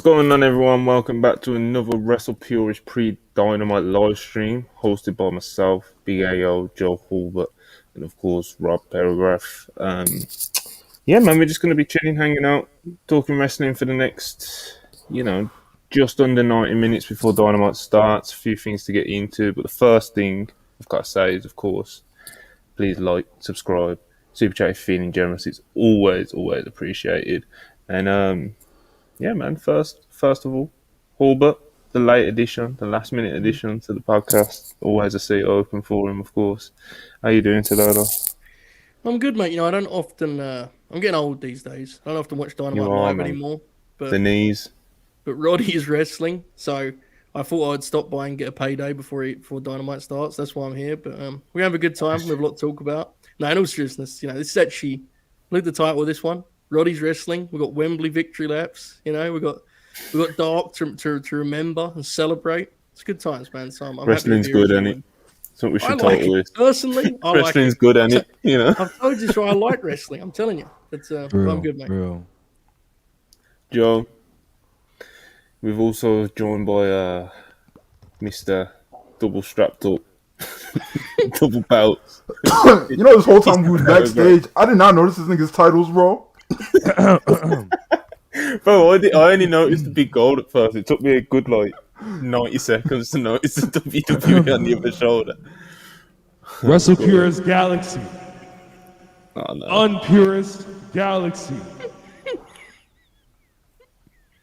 What's going on, everyone? Welcome back to another Wrestle Purist pre-Dynamite live stream hosted by myself, Big AO, Joe Hulbert, and of course Rob Paragraph. Yeah, man, we're just going to be chilling, hanging out, talking wrestling for the next, just under 90 minutes before Dynamite starts. A few things to get into, but the first thing I've got to say is, of course, please like, subscribe, super chat if you're feeling generous. It's always appreciated. And yeah, man. First of all, Hulbert, the late edition, the last minute edition to the podcast. Always a seat open for him, of course. How you doing today, though? I'm good, mate. I don't often. I'm getting old these days. I don't often watch Dynamite You are, live man. anymore. But the knees. But Roddy is wrestling, so I thought I'd stop by and get a payday before Dynamite starts. That's why I'm here. But we have a good time. We have a lot to talk about. No, in all seriousness, this is actually look at the title of this one. Roddy's wrestling. We've got Wembley victory laps. We've got Dark to remember and celebrate. It's good times, man. So I'm Wrestling's happy to be good, here. ain't it? That's what we should like title it. it. Personally, I Wrestling's like good, ain't it? I've told you so. I like wrestling. I'm telling you. I'm good, mate. Real. Joe, we've also joined by Mr. Double Strapped Up, double belts. This whole time we was backstage, I did not notice this nigga's titles, bro. Bro, I only noticed the big gold at first. It took me a good 90 seconds to notice the WWE on the other shoulder. Wrestle Purist Galaxy. Oh, no. Unpurist Galaxy.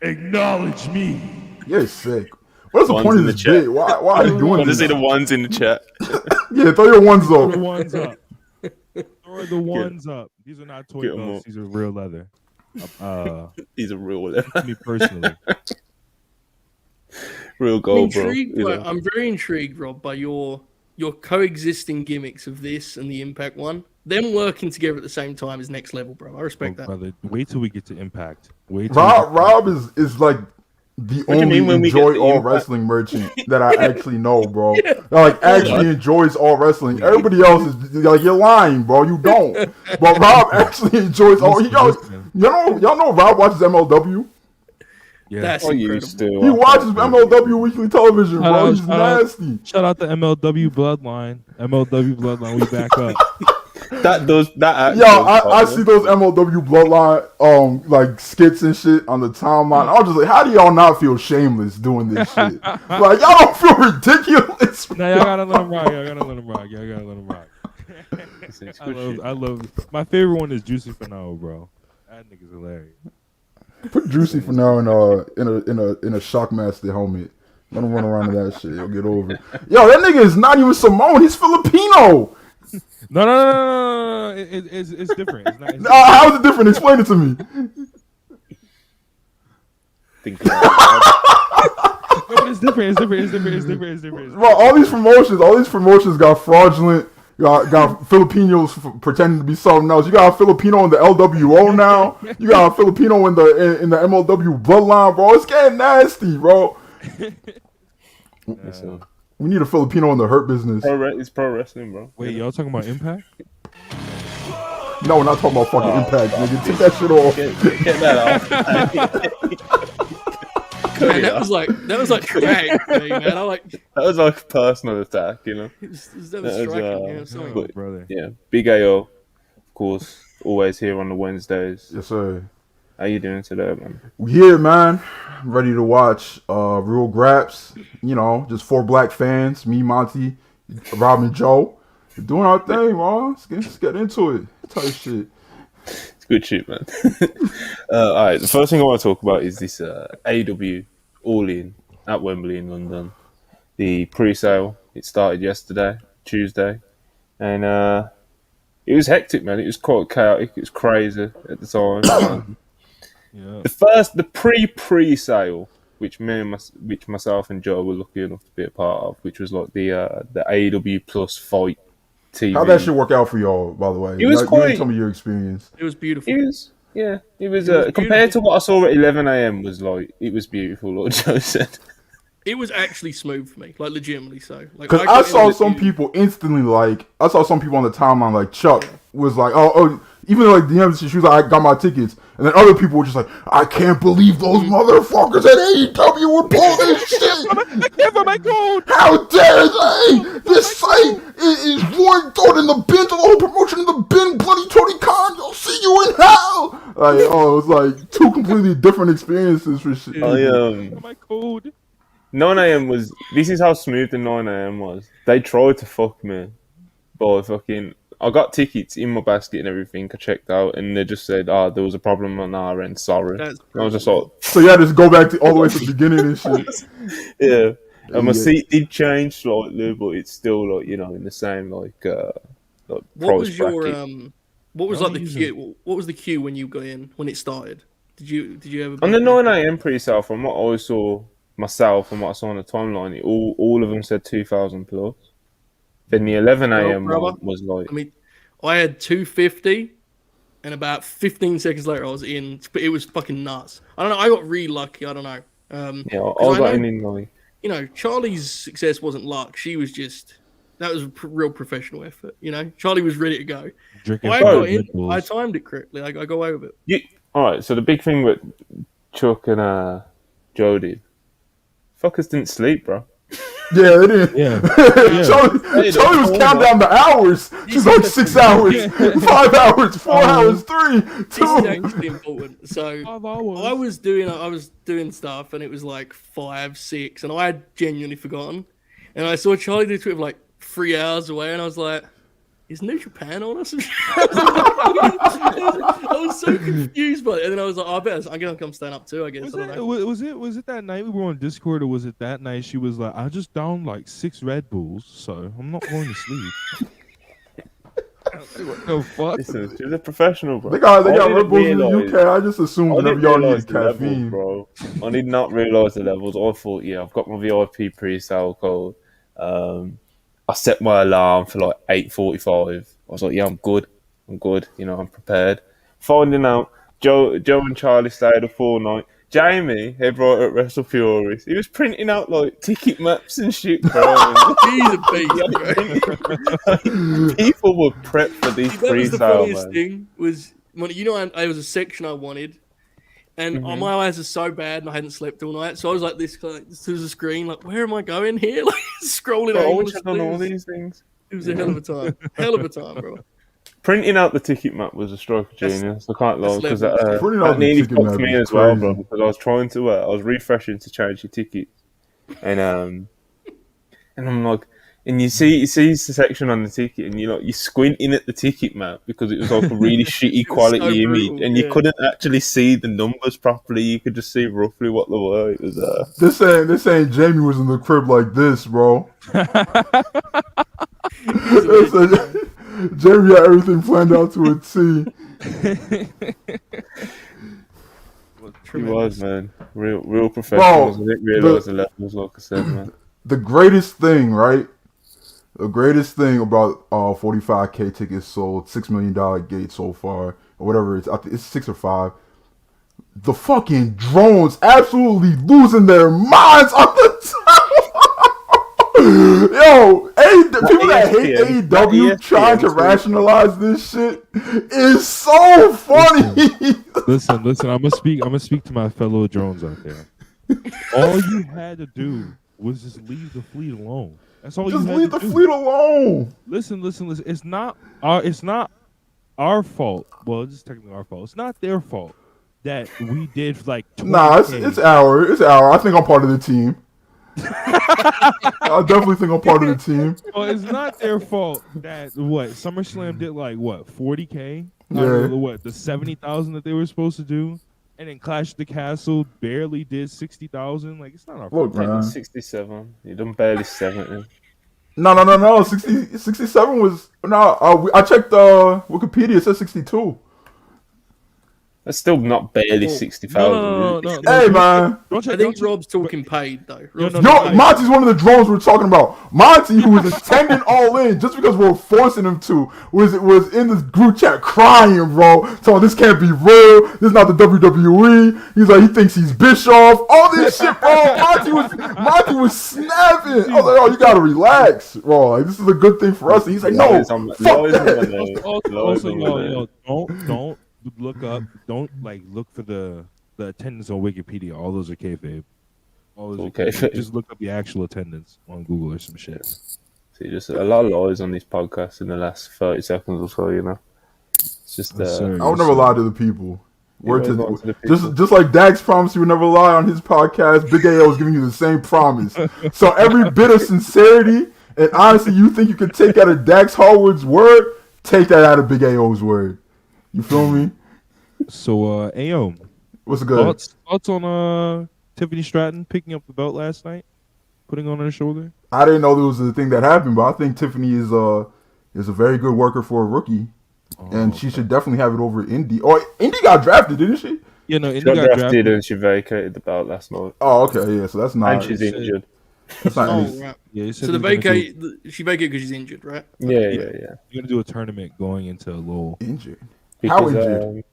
Acknowledge me. You're sick. What's the Ones point in of the this chat. bit? Why are you doing Want to this? see the ones in the chat? Yeah, throw your ones Throw the up. ones up. Throw the ones up. These are not toy Get 'em belts. up. These are real leather. He's a real Me personally. real gold, bro. I'm very intrigued, Rob, by your coexisting gimmicks of this and the Impact one. Them working together at the same time is next level, bro. I respect that. Brother, wait till we get to Impact. Rob is like the What do you only mean when we get enjoy to all Impact? wrestling merchant that I actually know, bro. That actually enjoys all wrestling. Everybody else is like, you're lying, bro. You don't. But Rob actually enjoys all. Y'all know Rob watches MLW. Yeah. That's I incredible. used to. He watches MLW weekly television, bro. He's nasty. Shout out to MLW Bloodline. MLW Bloodline, we back up. That Yo, I see those MLW Bloodline like skits and shit on the timeline. I was just like, how do y'all not feel shameless doing this shit? Like, y'all don't feel ridiculous. Now y'all gotta let him rock. I love. My favorite one is Juicy Finale, bro. That nigga's hilarious. Put Juicy for now in a Shockmaster helmet. Let him run around in that shit. He'll get over it. Yo, that nigga is not even Samoan. He's Filipino. No. It's different. It's not. How is it different? Explain it to me. Think about it. No, but it's different. Bro, all these promotions got fraudulent. Got Filipinos pretending to be something else. You got a Filipino in the LWO now. You got a Filipino in the MLW Bloodline, bro. It's getting nasty, bro. We need a Filipino in the Hurt Business. It's pro wrestling, bro. Wait, y'all talking about Impact? No, we're not talking about fucking Impact, nigga. Take that shit off. Get that off. Man, that was like drag, man. That was like a personal attack, That was striking. Sorry. but, Brother. yeah, Big AO, of course, always here on the Wednesdays. Yes, sir. How you doing today, man? We here, man. Ready to watch real graps. Just 4 black fans. Me, Monty, Rob, and Joe. We're doing our thing, man. Let's get into it. Type shit. It's good shit, man. All right, the first thing I want to talk about is this AEW All-In at Wembley in London. The pre-sale, it started yesterday, Tuesday, and it was hectic, man. It was quite chaotic. It was crazy at the time. Yeah. The pre-sale, which myself and Joe were lucky enough to be a part of, which was like the AEW Plus Fight TV. How'd that shit work out for y'all, by the way? It was you quite. Tell me your experience. It was beautiful. It was was compared to beautiful. what I saw at 11 a.m. was like, it was beautiful, like Joe said. it was actually smooth for me, like legitimately so. Like, Because I saw some people instantly, like, I saw some people on the timeline, like Chuck was like, oh, even though, like, she was like, I got my tickets. And then other people were just like, I can't believe those motherfuckers at AEW would pull this shit. I can't find my code. How dare they? This site is void, throw it in the bin, throw the whole promotion in the bin, bloody Tony Khan, I'll see you in hell. Like, it was like two completely different experiences for shit. My code. 9 a.m. was. This is how smooth the 9 a.m. was. They tried to fuck me, but fucking. I got tickets in my basket and everything. I checked out, and they just said, "Oh, there was a problem on our end. Sorry." I was just like, so yeah, just go back to all the way to the beginning and shit. Yeah, and my seat did change slightly, but it's still like in the same like what was your what was like the queue? What was the queue when you got in when it started? Did you ever on the 9 a.m. pre-sale? From what I saw myself and what I saw on the timeline, all of them said 2,000 plus. Then the 11 a.m. one was like... I mean, I had 250, and about 15 seconds later I was in. But it was fucking nuts. I don't know. I got really lucky. I don't know. I got in like... Charlie's success wasn't luck. She was just... That was a real professional effort. Charlie was ready to go. I got in. I timed it correctly. I got away with it. All right. So the big thing with Chuck and Joe did, fuckers didn't sleep, bro. Yeah, it is. Yeah. Charlie was counting down the hours. She's like 6 hours, 5 hours, 4 hours, 3, 2. This is actually important. So I was doing stuff, and it was like 5, 6, and I had genuinely forgotten. And I saw Charlie do Twitter like 3 hours away, and I was like, "Is New Japan on us?" I was so confused by it, and then I was like, "I bet I'm gonna come stand up too." I guess. Was it that night we were on Discord, or was it that night she was like, "I just downed like 6 Red Bulls, so I'm not going to sleep." What the fuck? Listen, she's a professional, bro. They got Red Bulls in the UK. I just assumed whenever y'all need caffeine, bro. I did not realize the levels. I thought, I've got my VIP pre-sale code. I set my alarm for like 8:45. I was like, I'm good. I'm prepared. Finding out Joe and Charlie stayed a full night. Jamie, head writer at Wrestle Furies, he was printing out like ticket maps and shit, bro. He's a beast, bro. People were prepped for these pre-sale, That was the funniest thing. Was there was a section I wanted, and my eyes are so bad, and I hadn't slept all night, so I was like this to the screen, like, where am I going here? Like scrolling on all these things. It was a hell of a time, bro. Printing out the ticket map was a stroke of genius. I can't lie, because that nearly fucked fucked me as well, bro. Because I was trying to, I was refreshing to change your ticket, and I'm like, and you see the section on the ticket, and you're squinting at the ticket map because it was like a really shitty quality so image, brutal, and you couldn't actually see the numbers properly. You could just see roughly what they were. It was This ain't Jamie was in the crib like this, bro. Jamie had everything planned out to a T. He was, man. Real professionals. I didn't realize the levels, like I said, man. The greatest thing, right? The greatest thing about 45K tickets sold, $6 million gate so far, or whatever it's 6 or 5. The fucking drones absolutely losing their minds on the top. Yo, people that hate AEW trying to rationalize this shit is so funny. Listen. I'm gonna speak to my fellow drones out there. All you had to do was just leave the fleet alone. That's all. Just leave the fleet alone. Listen. It's not our fault. Well, it's technically our fault. It's not their fault that we did like 20K. Nah, it's our. I think I'm part of the team. I definitely think I'm part of the team. Well, it's not their fault that SummerSlam did like 40K. Yeah. The 70,000 that they were supposed to do, and then Clash of the Castle barely did 60,000. Like, it's not our fault. Look, man. 67. You done barely 70. No. 67 was no. I checked Wikipedia. It says 62. That's still not barely Well, 60,000. No. Hey, man. Don't I check, think don't check. Rob's talking paid though. Rob's no, Yo, talking paid. Monty's one of the drones we're talking about. Monty, who was attending All In just because we're forcing him to, was in this group chat crying, bro. So this can't be real. This is not the WWE. He's like, he thinks he's Bischoff. All this shit, bro. Monty was snapping. I was like, oh, you gotta relax, bro. Like, this is a good thing for us. And he's like, no, fuck that. Also, yo, don't look up. Don't look for the attendance on Wikipedia. All those are kayfabe. All those are kayfabe. Just look up the actual attendance on Google or some shit. See, just a lot of lies on this podcast in the last 30 seconds or so. It's just. Yes, sir. I would never lie to the people. Word to the people. Just like Dax promised he would never lie on his podcast, Big AO is giving you the same promise. So every bit of sincerity and honestly you think you can take out of Dax Harwood's word, take that out of Big AO's word. You feel me? So, AO, What's good? thoughts on Tiffany Stratton picking up the belt last night, putting on her shoulder? I didn't know there was a thing that happened, but I think Tiffany is a very good worker for a rookie. And she should definitely have it over Indy. Or Indy got drafted, didn't she? Yeah, no, Indy She got got drafted and she vacated the belt last night. Oh, okay, yeah. So that's not. And she's injured. That's not Oh, any- right. Yeah, So she vacated because she's injured, right? Yeah. You're gonna do a tournament going into Lowell. injured. Because, How injured?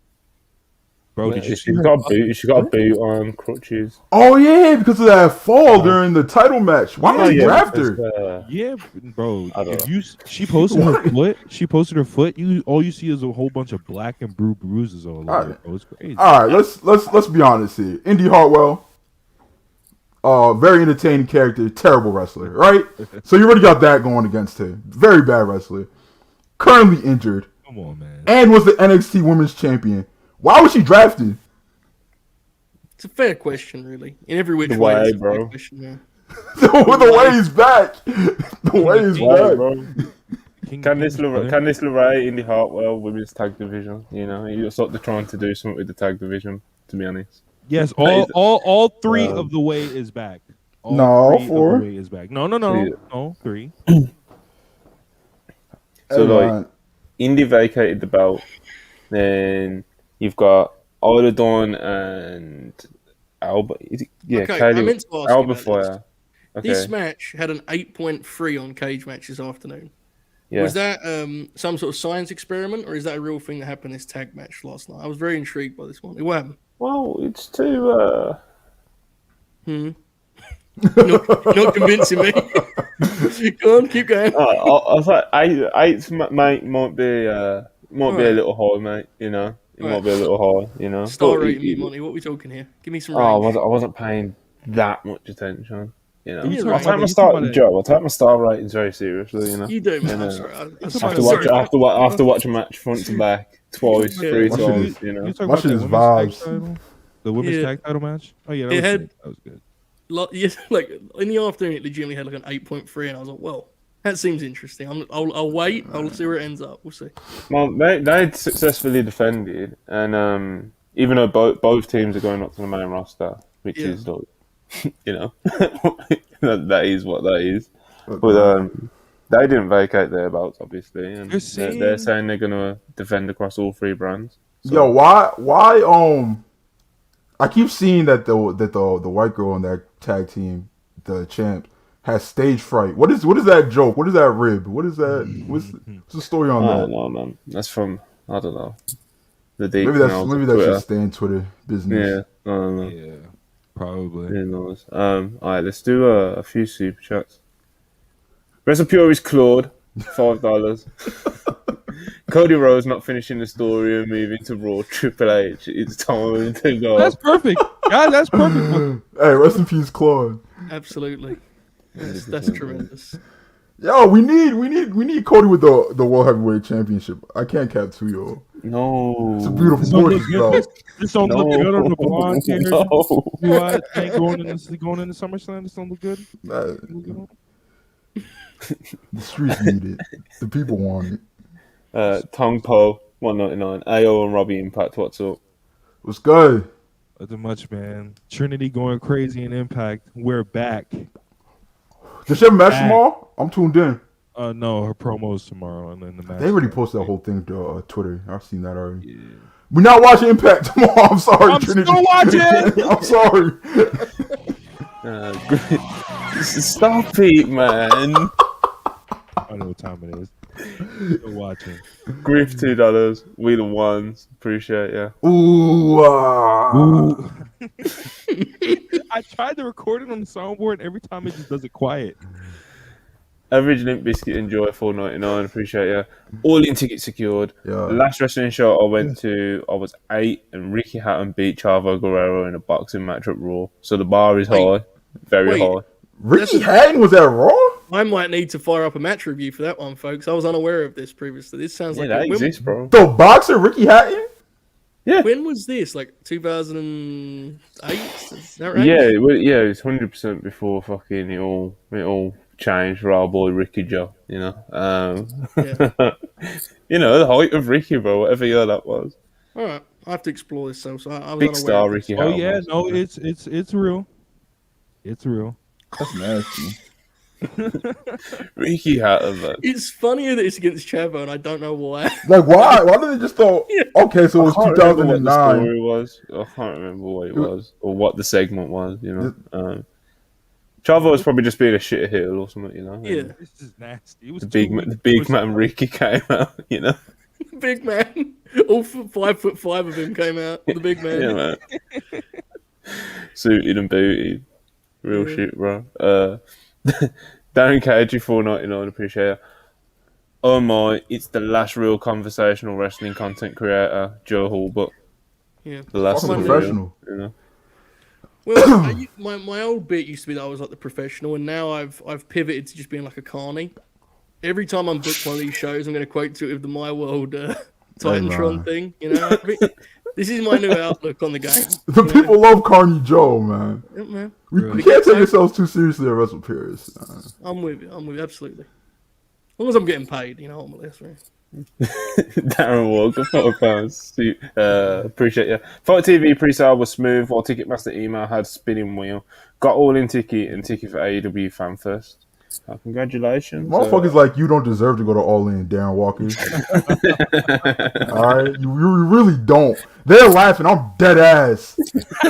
Bro, Well, did you see she's her? got a boot. She got a boot on crutches. Oh yeah, because of that fall during the title match. Why did they draft her? because, Yeah, bro. I don't If she posted her foot. She posted her foot. All you see is a whole bunch of black and blue bruises all over. It, bro. It's crazy. All right, let's be honest here. Indy Hartwell, very entertaining character, terrible wrestler, right? So you already got that going against her. Very bad wrestler. Currently injured, Come on, man. and was the NXT Women's Champion. Why was she drafted? It's a fair question, really. In every which The way, way, it's a fair bro. question, yeah. The way he's back. The way he's Why, back. bro? Candice LeRae in the Hartwell Women's Tag Division. You're sort of trying to do something with the tag division, to be honest. Yes, all three of the way is back. No, three four. of the way is back. No, Yeah. three. So, Indy vacated the belt. Then you've got Isla Dawn and Alba. Okay, Katie, I meant to ask Alba you about Fire. Okay. This match had an 8.3 on Cage Match this afternoon. Yeah. Was that some sort of science experiment, or is that a real thing that happened in this tag match last night? I was very intrigued by this one. What happened? Well, it's too. Not convincing me. Go on, keep going. I was like, eight might be a little high, mate. It might be a little high. Star But rating me, Monty. What are we talking here? Give me some Oh, range. I wasn't paying that much attention. Yeah, I right. take my star, Joe. I take my star ratings very seriously. You do, man. I'm Yeah. sorry. I'm It's sorry. about- I have to watch a match front to back twice, Yeah. three My shit times. is- You talking My about shit the is women's tag vibes. title? The women's Yeah. tag title match? Oh yeah, It that had- was good. Yeah, like in the afternoon, it legitimately had like an 8.3, and I was like, well, that seems interesting. I'll wait. I'll see where it ends up. We'll see. Well, they successfully defended, and even though both teams are going up to the main roster, which Yeah. is like, that is what that is. But they didn't vacate their belts, obviously, and they're saying they're going to defend across all three brands. So, Yo, why? I keep seeing that the white girl on that tag team, the champ, has stage fright. What is that joke? What is that rib? What is that? What's the story on I that? don't know, man. That's from I don't know. The deep Maybe canals of that's Twitter. just staying Twitter business. Yeah, I don't know. Yeah, probably. Who knows? All right, let's do a few super chats. Wrestle Pure is Claude, $5. Cody Rhodes not finishing the story and moving to Raw. Triple H, it's time to go. That's perfect, guys. That's perfect. Hey, rest in peace, Claude. Absolutely. That's tremendous. Yo, we need Cody with the World Heavyweight Championship. I can't cap to yo. No, It's a beautiful This don't board, look bro. good. This don't look good on the blonde hair. No. Blue eyes ain't going into SummerSlam. This don't look good. The streets need it. The people want it. Tong Po, $1.99. AO and Robbie Impact, what's up? What's good? Nothing much, man. Trinity going crazy in Impact. We're back. Does she have a match tomorrow? I'm tuned in. No, her promos tomorrow and then the match. They already posted that whole thing to Twitter. I've seen that already. Yeah. We're not watching Impact tomorrow. I'm sorry, I'm Trinity. still watching. I'm sorry. Stop it, man. I know what time it is. Still watching. Griff $2. We the ones. Appreciate ya. Ooh. Ooh. I tried to record it on the soundboard, and every time it just does it quiet. Average Limp Biscuit Enjoy $4.99. Appreciate ya. All in tickets secured. Yeah. The last wrestling show I went to, I was 8, and Ricky Hatton beat Chavo Guerrero in a boxing match at Raw. So the bar is high, very high. Ricky Hatton was at Raw? I might need to fire up a match review for that one, folks. I was unaware of this previously. This sounds like that when, exists, bro. The boxer Ricky Hatton? Yeah. when was this? Like 2008? Is that right? Yeah, it's 100% before fucking it all changed for our boy Ricky Joe. You know, you know the height of Ricky, bro. Whatever year that was. All right, I have to explore this. So I was Big unaware star of this. Ricky. Oh Hatton yeah, was. no, it's real. It's real. That's nasty. Ricky Hatton, man. It's funnier that it's against Chavo, and I don't know why. Like, why? Why did they just thought, okay, so it was I can't remember what the 2009. story was. I can't remember what it was or what the segment was. You know, Chavo was probably just being a shit heel or something. You know, Yeah, This is nasty. It was the big man Ricky came out. You know, big man. All 5'5" of him came out. The big man. yeah, man. Suited and booted, real shit, bro. Darren Cagey $4.99. Appreciate it. Oh my! It's the last real conversational wrestling content creator, Joe Hulbert. Yeah. The last Fucking one, professional. you know. Well, my old bit used to be that I was like the professional, and now I've pivoted to just being like a carny. Every time I'm booked one of these shows, I'm going to quote to it with the My World Titantron thing. You know, this is my new outlook on the game. The people love Carney Joe, man. Yeah, man. We can't take ourselves too seriously at Wrestle Periods. I'm with you. Absolutely. As long as I'm getting paid, you know, I'm a listener. Darren Walker, £4. Appreciate you. Fight TV pre-sale was smooth, while Ticketmaster email had spinning wheel. Got all in ticket and ticket for AEW Fan First. Congratulations. Motherfuckers like you don't deserve to go to All In, Darren Walker. Alright? You really don't. They're laughing. I'm dead ass.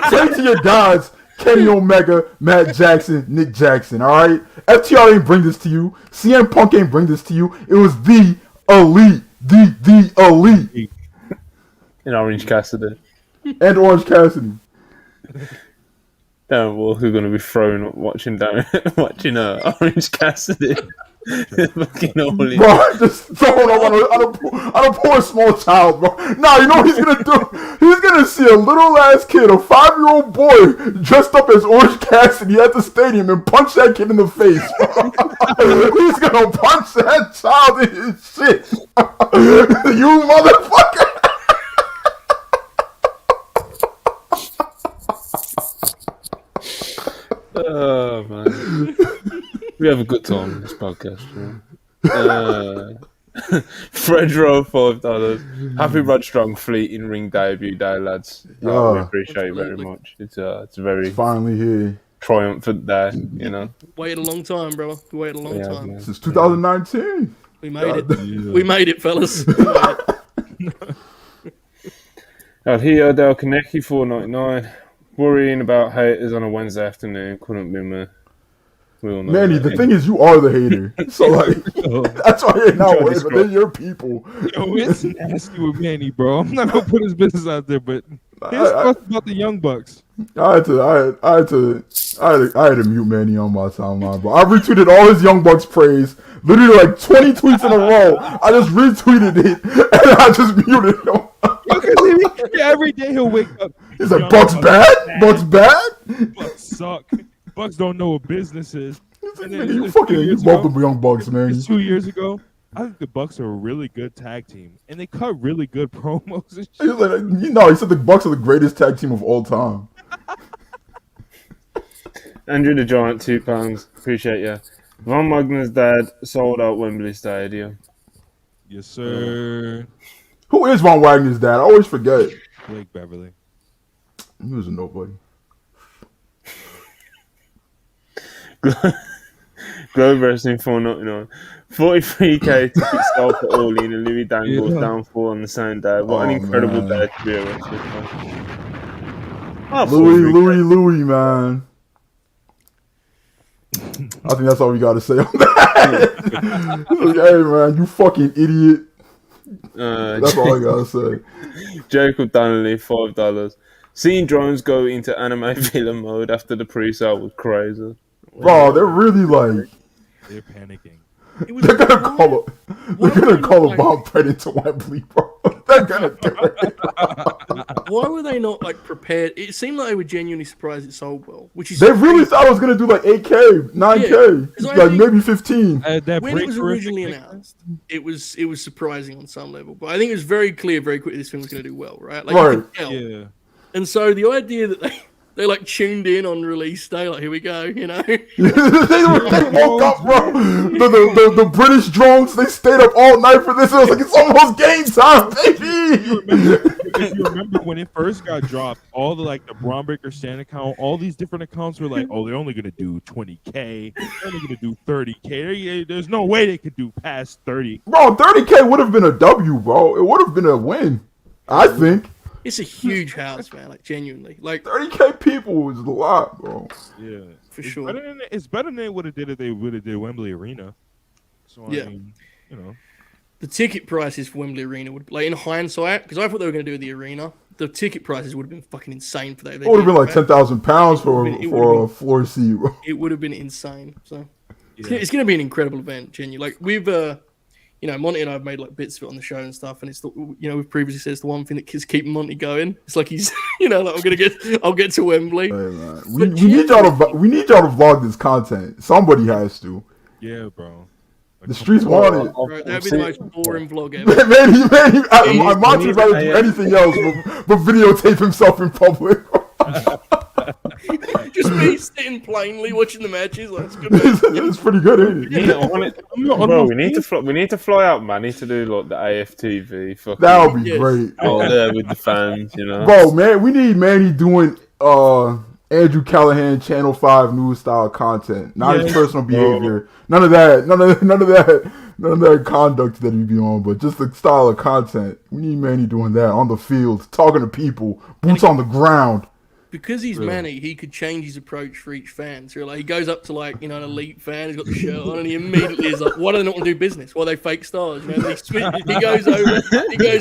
Say to your guys, Kenny Omega, Matt Jackson, Nick Jackson, alright? FTR ain't bring this to you. CM Punk ain't bring this to you. It was the elite. The elite. In Orange Cassidy. And Orange Cassidy. Darren Walker going to be thrown up watching Orange Cassidy. Fucking all in. Bro, just throwing up on a poor small child, bro. Nah, you know what he's gonna do? He's gonna see a little ass kid, a 5-year-old boy, dressed up as Orange Cassidy at the stadium and punch that kid in the face, bro. He's gonna punch that child in his shit. You motherfucker. Oh, man. We have a good time on this podcast, man. Fredro, $5. Happy Rod Strong Fleet in ring debut day, lads. We appreciate it very much. It's a very Finally here. triumphant day, you know. Waited a long time, bro. We waited a long time. Man. Since 2019. We made it. Yeah. We made it, fellas. We made it. Here, Del Kaneki, $4.99. Worrying about haters on a Wednesday afternoon couldn't be me. We all know Manny, that. the thing is, you are the hater. So, like, that's why you're not worried, but they're your people. Yo, it's nasty with Manny, bro. I'm not gonna put his business out there, but his stuff about the Young Bucks. I had to mute Manny on my timeline, bro. I retweeted all his Young Bucks praise, literally like 20 tweets in a row. I just retweeted it and I just muted him. Every day he'll wake up. He's like, Bucks bad? Bucks bad? Bucks suck. Bucks don't know what business is. Like, you love the Young Bucks, man. 2 years ago, I think the Bucks are a really good tag team, and they cut really good promos and shit. He said the Bucks are the greatest tag team of all time. Andrew the Giant, £2. Appreciate ya. Von Wagner's dad sold out Wembley Stadium. Yes, sir. Who is Von Wagner's dad? I always forget. Blake Beverly. He was a nobody. Globe Wrestling 499. 43k tickets sold for All In and Louis Dangle's downfall on the same day. What an incredible day to be a wrestler fan. Louis, man. I think that's all we got to say on that. Hey, man, you fucking idiot. That's all I got to say. Jacob Donnelly, $5. Seeing drones go into anime villain mode after the pre-sale was crazy. Bro, they're really like... They're panicking. They're gonna call a bomb threat into Wembley, bro. They're gonna do it. Why were they not like prepared? It seemed like they were genuinely surprised it sold well, which is they really thought it was gonna do like 8K, 9K, like maybe 15. When it was originally announced, it was surprising on some level, but I think it was very clear very quickly this film was gonna do well, right? Like you could tell. Yeah. And so the idea that they like tuned in on release day, like here we go, you know. they woke up, bro. The British drones, they stayed up all night for this. It was like it's almost game time, baby. You remember when it first got dropped, all the like the Braun Breaker stand account, all these different accounts were like, oh, they're only gonna do 20K, they're only gonna do 30K. There's no way they could do past 30. Bro, 30K would have been a W, bro. It would have been a win, I think. It's a huge house, man. Like genuinely, like 30K people is a lot, bro. Yeah, for sure. It's better than they would have did if they would have did Wembley Arena. So yeah, I mean, you know, the ticket prices for Wembley Arena would, like in hindsight, because I thought they were going to do the arena. The ticket prices would have been fucking insane for that. It would have been like £10,000 for a floor seat, bro. It would have been insane. So it's going to be an incredible event, genuinely. Like we've you know, Monty and I have made like bits of it on the show and stuff, and it's the, you know, we've previously said it's the one thing that is keeping Monty going. It's like he's, you know, like I'll get to Wembley. Hey, we need y'all to vlog this content. Somebody has to. Yeah, bro. The streets want it. Right, that'd be the most boring vlog ever. Monty would rather do anything else but videotape himself in public. Just me sitting plainly watching the matches. Like, it's good. It's pretty good, ain't it? Bro, we need to fly out, man. Need to do like the AFTV. That would be great. Out there with the fans, you know. Bro, man, we need Manny doing Andrew Callahan Channel 5 news style content. Not his personal behavior. None of that conduct that he be on, but just the style of content. We need Manny doing that on the field, talking to people, boots on the ground. Because he's Manny, he could change his approach for each fan. So like he goes up to like, you know, an elite fan, he's got the shirt on, and he immediately is like, "Why do they not want to do business? Why are they fake stars?" You know, he goes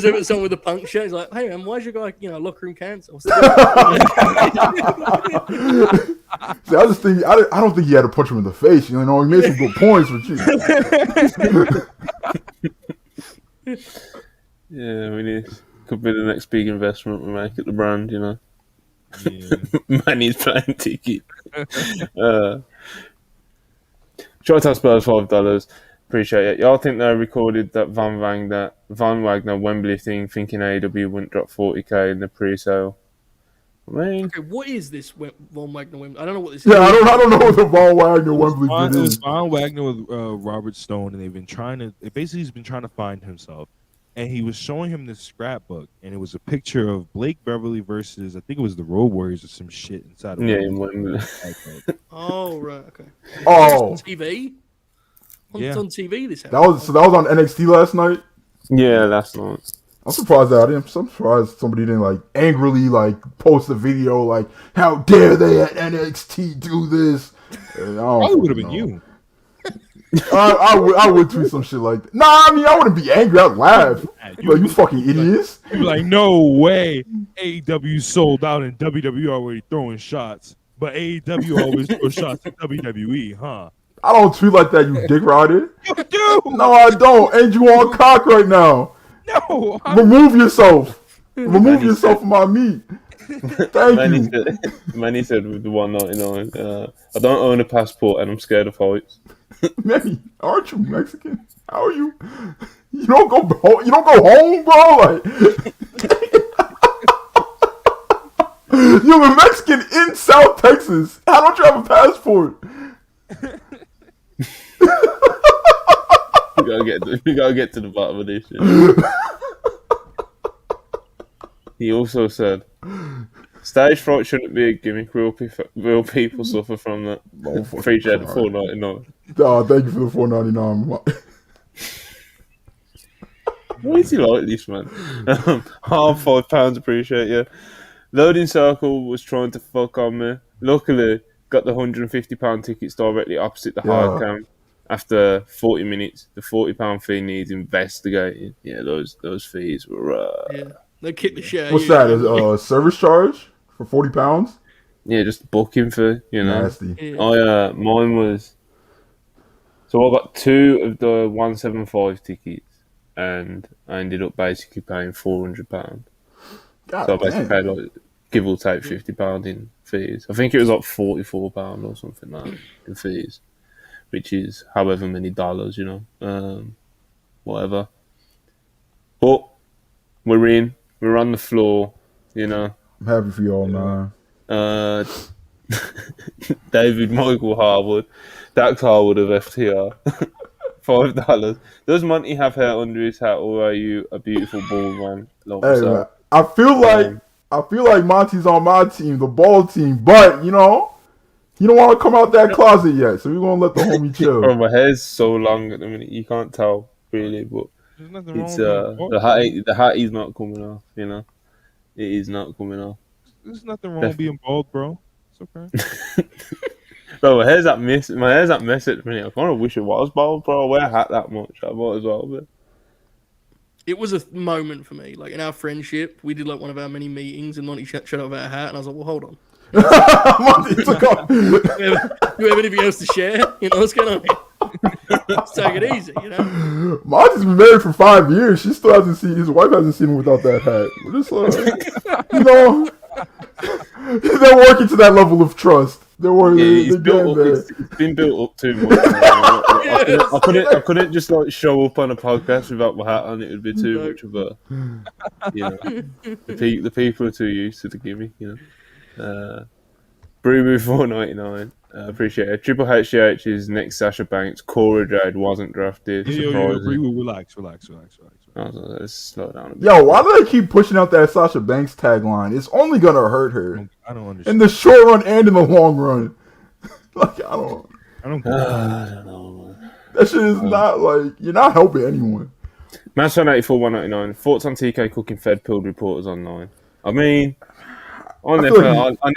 over to someone with a punk shirt. He's like, "Hey man, why's your guy, you know, locker room cancer?" See, I just think I don't think he had to punch him in the face. You know, he made some good points with you. Yeah, we need could be the next big investment we make at the brand. You know. Yeah. Manny's playing ticket. Short Spurs $5. Appreciate it. Y'all think they recorded that Van Wagner Wembley thing, thinking AEW wouldn't drop 40K in the pre-sale? I mean, okay, what is this Von Wagner Wembley? I don't know what this is. Yeah, I don't know what the Von Wagner Wembley thing is. Von Wagner with Robert Stone, and he's been trying to find himself. And he was showing him this scrapbook, and it was a picture of Blake Beverly versus, I think it was the Road Warriors or some shit inside of it. Oh, right, okay. Oh. On TV? It's on TV this that was on NXT last night? Yeah, last night. I'm surprised I'm surprised somebody didn't like angrily like post a video like, how dare they at NXT do this? Probably would have been you. I would tweet some shit like that. Nah, I mean, I wouldn't be angry. I'd laugh. Like, you fucking idiots. You'd be like, no way. AEW sold out and WWE already throwing shots. But AEW always throw shots at WWE, huh? I don't tweet like that, you dick rider. You do. No, I don't. And you on cock right now. No. Remove yourself. Remove yourself from my meat. Thank you. Manny said with the 199, I don't own a passport and I'm scared of heights. Manny, aren't you Mexican? How are you? You don't go home, bro. Like, you're a Mexican in South Texas. How don't you have a passport? We gotta get to the bottom of this shit. He also said, Stage fright shouldn't be a gimmick. Real people suffer from that. Oh, fucking Appreciate the Christ. $4.99. Thank you for the $4.99. Why is he like this, man? Half £5, appreciate you. Loading Circle was trying to fuck on me. Luckily, got the £150 tickets directly opposite the hard cam. After 40 minutes, the £40 fee needs investigating. Yeah, those fees were. Yeah, they kick the shit out What's of you. that? A service charge for £40? Yeah, just booking fee, Nasty. Yeah. Mine was. So I got 2 of the 175 tickets, and I ended up basically paying £400. God So I basically damn. paid like give or take £50 in fees. I think it was like £44 or something like that in fees, which is however many dollars, whatever. But we're on the floor, I'm happy for y'all, man. David Michael Harwood, Dax Harwood of FTR, $5. Does Monty have hair under his hat, or are you a beautiful bald man? Like Hey, myself? man, I feel like Monty's on my team, the ball team, but he don't want to come out that closet yet, so we're gonna let the homie chill. Bro, my hair's so long at the minute, you can't tell really, but There's nothing wrong it's with the hat is not coming off. It is not coming off. There's nothing wrong with being bald, bro. It's okay. Bro, my hair's that mess at the minute. I kind of wish it was bald, bro. I wear a hat that much, I might as well. But It was a moment for me. Like in our friendship, we did like one of our many meetings, and Monty shut up about a hat, and I was like, "Well, hold on. Monty took off. You have anything else to share? What's going on here? Let's take it easy, Monty's been married for 5 years. His wife hasn't seen him without that hat. We're just they're working to that level of trust. it's been built up too much. I couldn't just like show up on a podcast without my hat on. It would be too much of a, the people are too used to the gimmick, Brew 4.99. Appreciate it. Triple HGH's next Sasha Banks. Cora Jade wasn't drafted. Relax. Let's slow down a bit. Yo, why do they keep pushing out that Sasha Banks tagline? It's only gonna hurt her. I don't understand. In the short run and in the long run. Like I don't know. That shit is not like you're not helping anyone. Match 84 199. Thoughts on TK cooking Fed pilled reporters online. I mean, I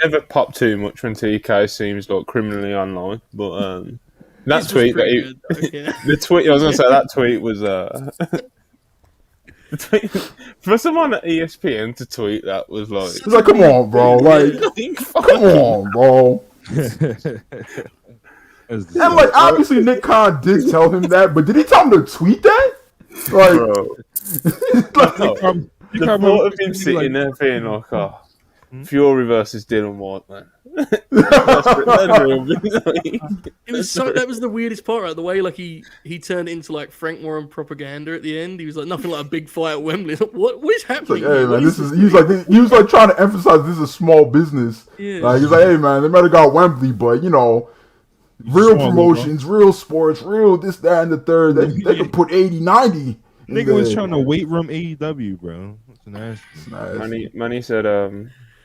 never pop too much when TK seems like criminally online, but that tweet the tweet I was gonna say that tweet was for someone at ESPN to tweet that was like it's like come on bro, like come on bro. And like obviously Nick Khan did tell him that, but did he tell him to tweet that? Like, bro. The thought of him sitting there being like, oh, Fury versus Dylan White, man. It was that was the weirdest part, right? The way like he turned it into like Frank Warren propaganda at the end. He was like nothing like a big fight at Wembley. What is happening? Like, hey man, he was like trying to emphasize this is a small business. Yeah. Like he's like, hey man, they might have got Wembley, but real promotions, real sports, real this, that, and the third. They could put 80, 90. Nigga was trying to weight room AEW, bro. That's nasty. Manny said,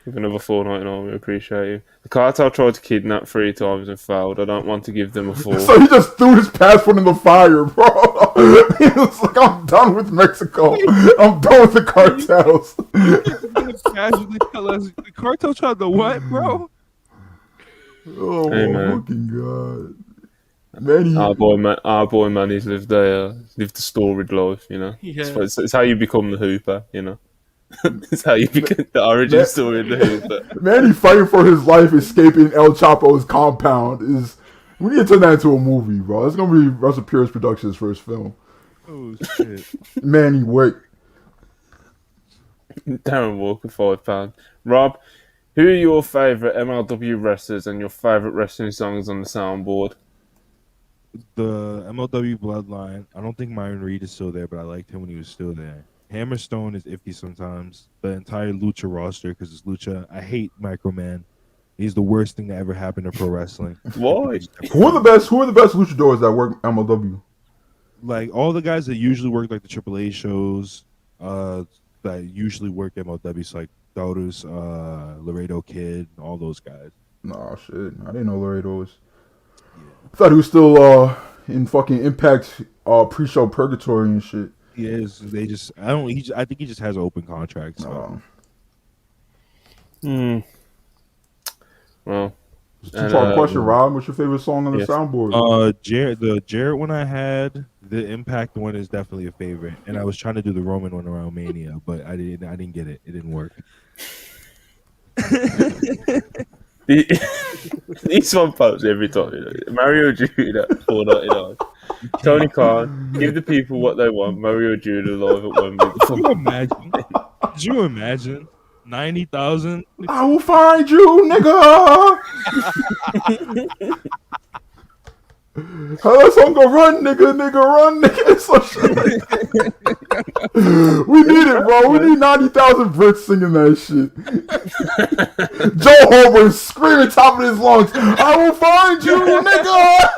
with another $4.99, we appreciate you. The cartel tried to kidnap 3 times and failed. I don't want to give them a 4. So he just threw his passport in the fire, bro. He was like, I'm done with Mexico. I'm done with the cartels. Casually tell us the cartel tried to what, bro? Oh hey, my fucking god. Manny. Our boy Manny's lived the storied life, Yeah. It's how you become the Hooper, It's how you become the origin story of the Hooper. Manny fighting for his life, escaping El Chapo's compound is. We need to turn that into a movie, bro. It's gonna be Russell Pierce Productions' first film. Oh shit. Manny Wick. Darren Walker, £5. Rob, who are your favourite MLW wrestlers and your favourite wrestling songs on the soundboard? The MLW Bloodline. I don't think Myron Reed is still there, but I liked him when he was still there. Hammerstone is iffy sometimes. The entire Lucha roster, because it's Lucha. I hate Microman. He's the worst thing that ever happened to pro wrestling. Why? Who are the best luchadors that work MLW? Like all the guys that usually work like the AAA shows, that usually work MLW. So like Dotus, Laredo Kid, all those guys. Nah, shit. I didn't know Laredo was. I thought he was still in fucking Impact pre-show purgatory and shit. He is. They just. I don't. I think he just has an open contract. So. Well, it's a two-part question, Rob. What's your favorite song on the soundboard? The Jarrett one I had, the Impact one is definitely a favorite, and I was trying to do the Roman one around Mania, but I didn't get it. It didn't work. These one pops every time. You know. Mario Judah, $4.99. Tony Khan, give the people what they want. Mario Judah live at Wembley. Could you imagine? Could you imagine? 90,000. I will find you, nigga. How that song go? Run, nigga, run, nigga. So we need it, bro. We need 90,000 Brits singing that shit. Joe Holbrook screaming top of his lungs. I will find you, nigga.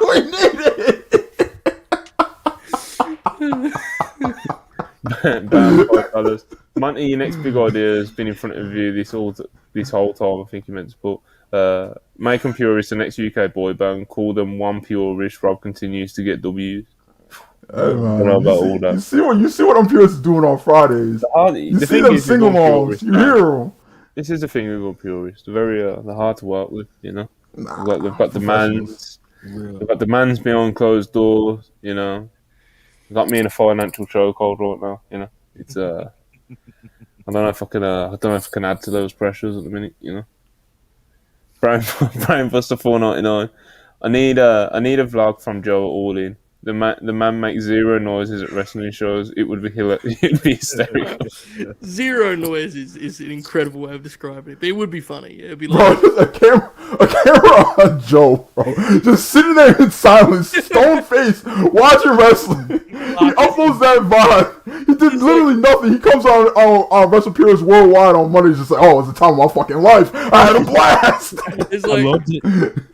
We need it. Monty, your next big idea has been in front of you this whole time. I think you meant to put make them Purists the next UK boy band. Call them One Purist. Rob continues to get W's. Hey, man, you see what I'm Purists doing on Fridays. You see them sing-alongs. You hear them. This is the thing with all Purists. They're very they're hard to work with. You know, they've got demands. They've got demands behind closed doors. You know, they've got me in a financial chokehold right now. You know, it's I don't know if I can add to those pressures at the minute. You know, Brian Buster $4.99. I need a vlog from Joe at All In. The man makes zero noises at wrestling shows. It would be hysterical. Zero noises is an incredible way of describing it. But it would be funny. It'd be like a camera on Joe, bro, just sitting there in silence, stone face, watching wrestling. He uploads that VOD. He did literally nothing. He comes on Wrestle Purists Worldwide on Monday, just like, oh, it's the time of my fucking life. I had a blast. It's like,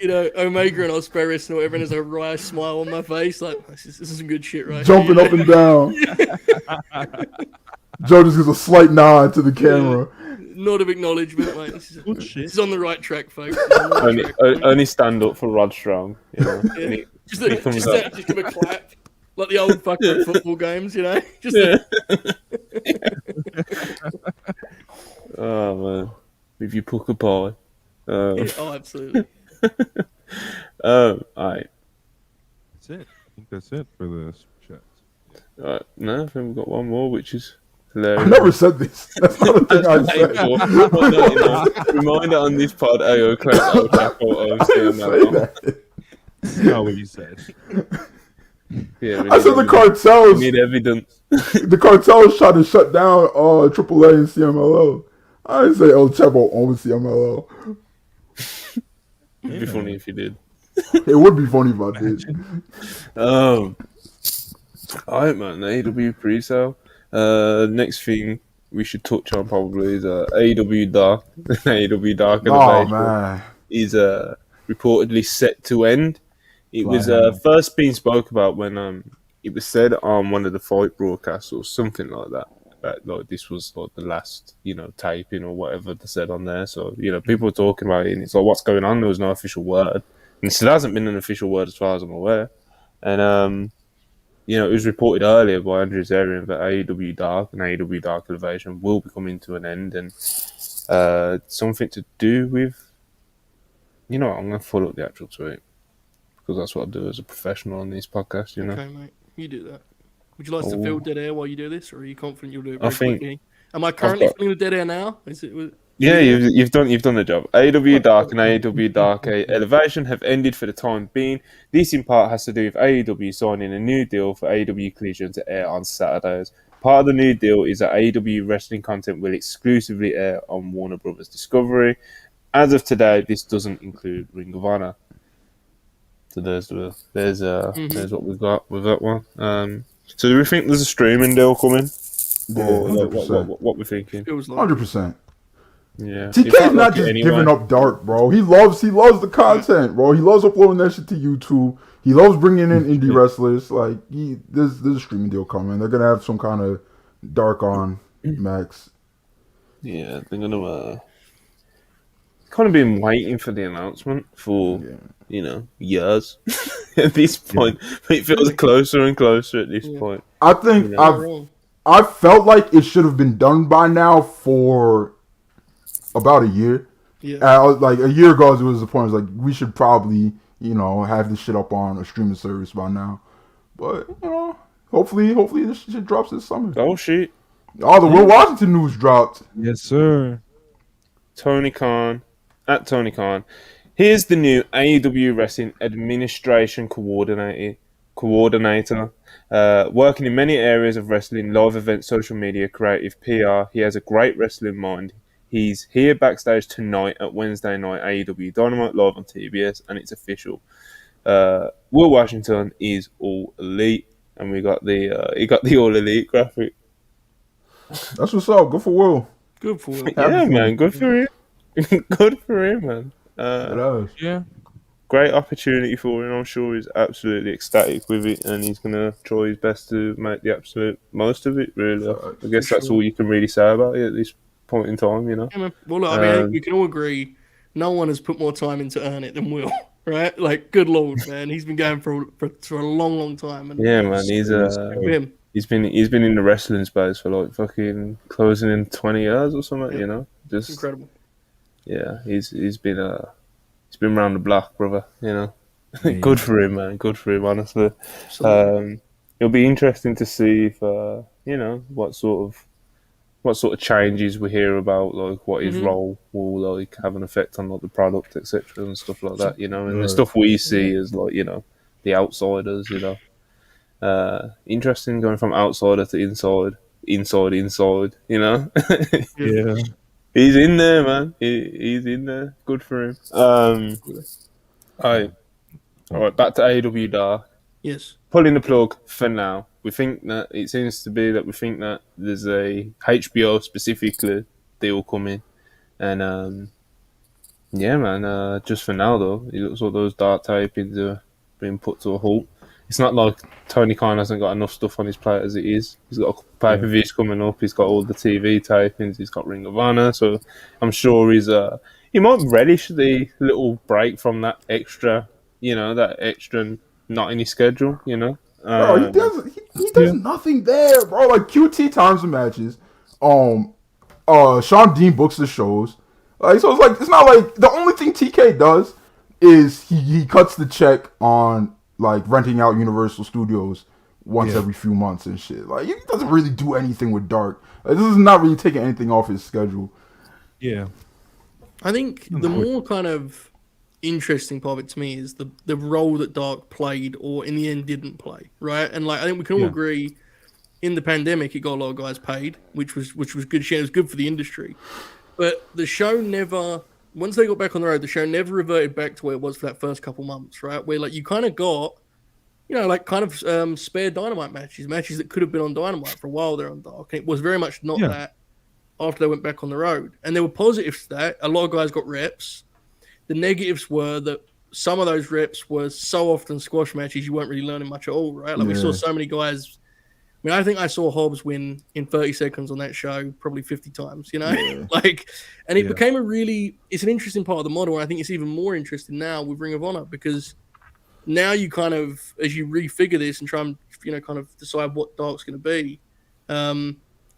you know, Omega and Ospreay wrestling or whatever, and there's a wry smile on my face, like, this is some good shit, right? Jumping up and down. Joe just gives a slight nod to the camera. Nod of acknowledgement, like, this is on the right track, folks. Only stand up for Rod Strong. You know? Yeah. Just give a clap. Like the old fucking football games, you know? Oh, man. With your pucker pie. Oh, absolutely. All right. That's it. I think that's it for the chats. No, I think we've got one more, which is hilarious. I never said this. That's not a thing I said. Reminder on this pod, AO Clay, That's not what you said. Yeah, I said the cartels. We need evidence. The cartels tried to shut down AAA and CMLL. I didn't say El Chapo owns CMLL. It'd be funny if you did. It would be funny if I did. Alright, man. AEW pre-sale. Next thing we should touch on probably is AEW Dark. AEW Dark Elevation is reportedly set to end. It was first being spoke about when it was said on one of the Fight broadcasts or something like that. Like this was like the last, taping or whatever they said on there. So, people were talking about it and it's like, what's going on? There was no official word. And still hasn't been an official word as far as I'm aware. And, it was reported earlier by Andrew Zarian that AEW Dark and AEW Dark Elevation will be coming to an end. And something to do with, I'm going to follow up the actual tweet. Because that's what I do as a professional on these podcasts, Okay, mate. You do that. Would you like to fill dead air while you do this, or are you confident you'll do it quickly? Am I currently filling the dead air now? Yeah, you've done the job. AEW Dark and AEW Dark Elevation have ended for the time being. This in part has to do with AEW signing a new deal for AEW Collision to air on Saturdays. Part of the new deal is that AEW wrestling content will exclusively air on Warner Brothers Discovery. As of today, this doesn't include Ring of Honor. So there's what we've got with that one. So do we think there's a streaming deal coming? Yeah, what we're thinking? 100%. Yeah. TK's not just giving up Dark, bro. He loves the content, bro. He loves uploading that shit to YouTube. He loves bringing in indie wrestlers. Like there's a streaming deal coming. They're gonna have some kind of Dark on Max. Yeah, they're gonna kind of been waiting for the announcement for years. At this point, it feels closer and closer at this point. I think I felt like it should have been done by now for about a year. Yeah. Like a year ago, it was the point. It was like we should probably have this shit up on a streaming service by now. But hopefully this shit drops this summer. Oh shit! Oh, the Will Washington news dropped. Yes, sir. Tony Khan at Tony Khan. Here's the new AEW Wrestling Administration Coordinator. Working in many areas of wrestling, live events, social media, creative, PR. He has a great wrestling mind. He's here backstage tonight at Wednesday night AEW Dynamite live on TBS, and it's official. Will Washington is all elite, and he got the all elite graphic. That's what's up. Good for Will. Good for Will. Yeah, man. Good for him. Good for him, man. Yeah. Great opportunity for him. I'm sure he's absolutely ecstatic with it, and he's gonna try his best to make the absolute most of it. Really, I guess that's all you can really say about it at this point in time. Yeah, man. Well, look, I mean, we can all agree, no one has put more time in to earn it than Will, right? Like, good lord, man, he's been going for a long, long time. And yeah, man, he's been in the wrestling space for like fucking closing in 20 years or something. Just incredible. Yeah, he's been around the block, brother. Good for him, man. Good for him, honestly. It'll be interesting to see if what sort of changes we hear about, like what his role will like have an effect on like the product, etc. and stuff like that. And the stuff we see is like the outsiders. Interesting going from outsider to inside. Yeah. He's in there, man. He's in there. Good for him. All right. Back to AEW Dark. Yes. Pulling the plug for now. We think that there's a HBO specifically deal coming, and yeah, man. Just for now though, it looks like those Dark tapings are being put to a halt. It's not like Tony Khan hasn't got enough stuff on his plate as it is. He's got a pay-per-views coming up. He's got all the TV tapings. He's got Ring of Honor. So I'm sure he might relish the little break from that extra not in his schedule. Bro, he does nothing there, bro. Like QT times the matches. Sean Dean books the shows. Like so, it's not like the only thing TK does is he cuts the check on like renting out Universal Studios once every few months and shit. Like he doesn't really do anything with Dark. Like, this is not really taking anything off his schedule. Yeah. I think the more kind of interesting part of it to me is the role that Dark played or in the end didn't play, right? And like I think we can all agree in the pandemic it got a lot of guys paid, which was good shit. It was good for the industry. But the show never, once they got back on the road, the show never reverted back to where it was for that first couple months, right? Where like you kind of got, spare Dynamite matches that could have been on Dynamite for a while there on Dark. And it was very much not that after they went back on the road. And there were positives to that. A lot of guys got reps. The negatives were that some of those reps were so often squash matches you weren't really learning much at all, right? Like we saw so many guys. I mean, I think I saw Hobbs win in 30 seconds on that show probably 50 times, and it became it's an interesting part of the model. And I think it's even more interesting now with Ring of Honor because now you kind of, as you refigure this and try and, kind of decide what Dark's going to be,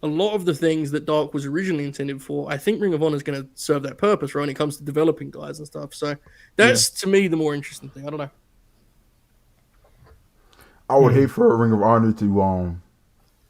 a lot of the things that Dark was originally intended for, I think Ring of Honor is going to serve that purpose, right, when it comes to developing guys and stuff. So that's, to me, the more interesting thing. I don't know. I would hate for Ring of Honor to,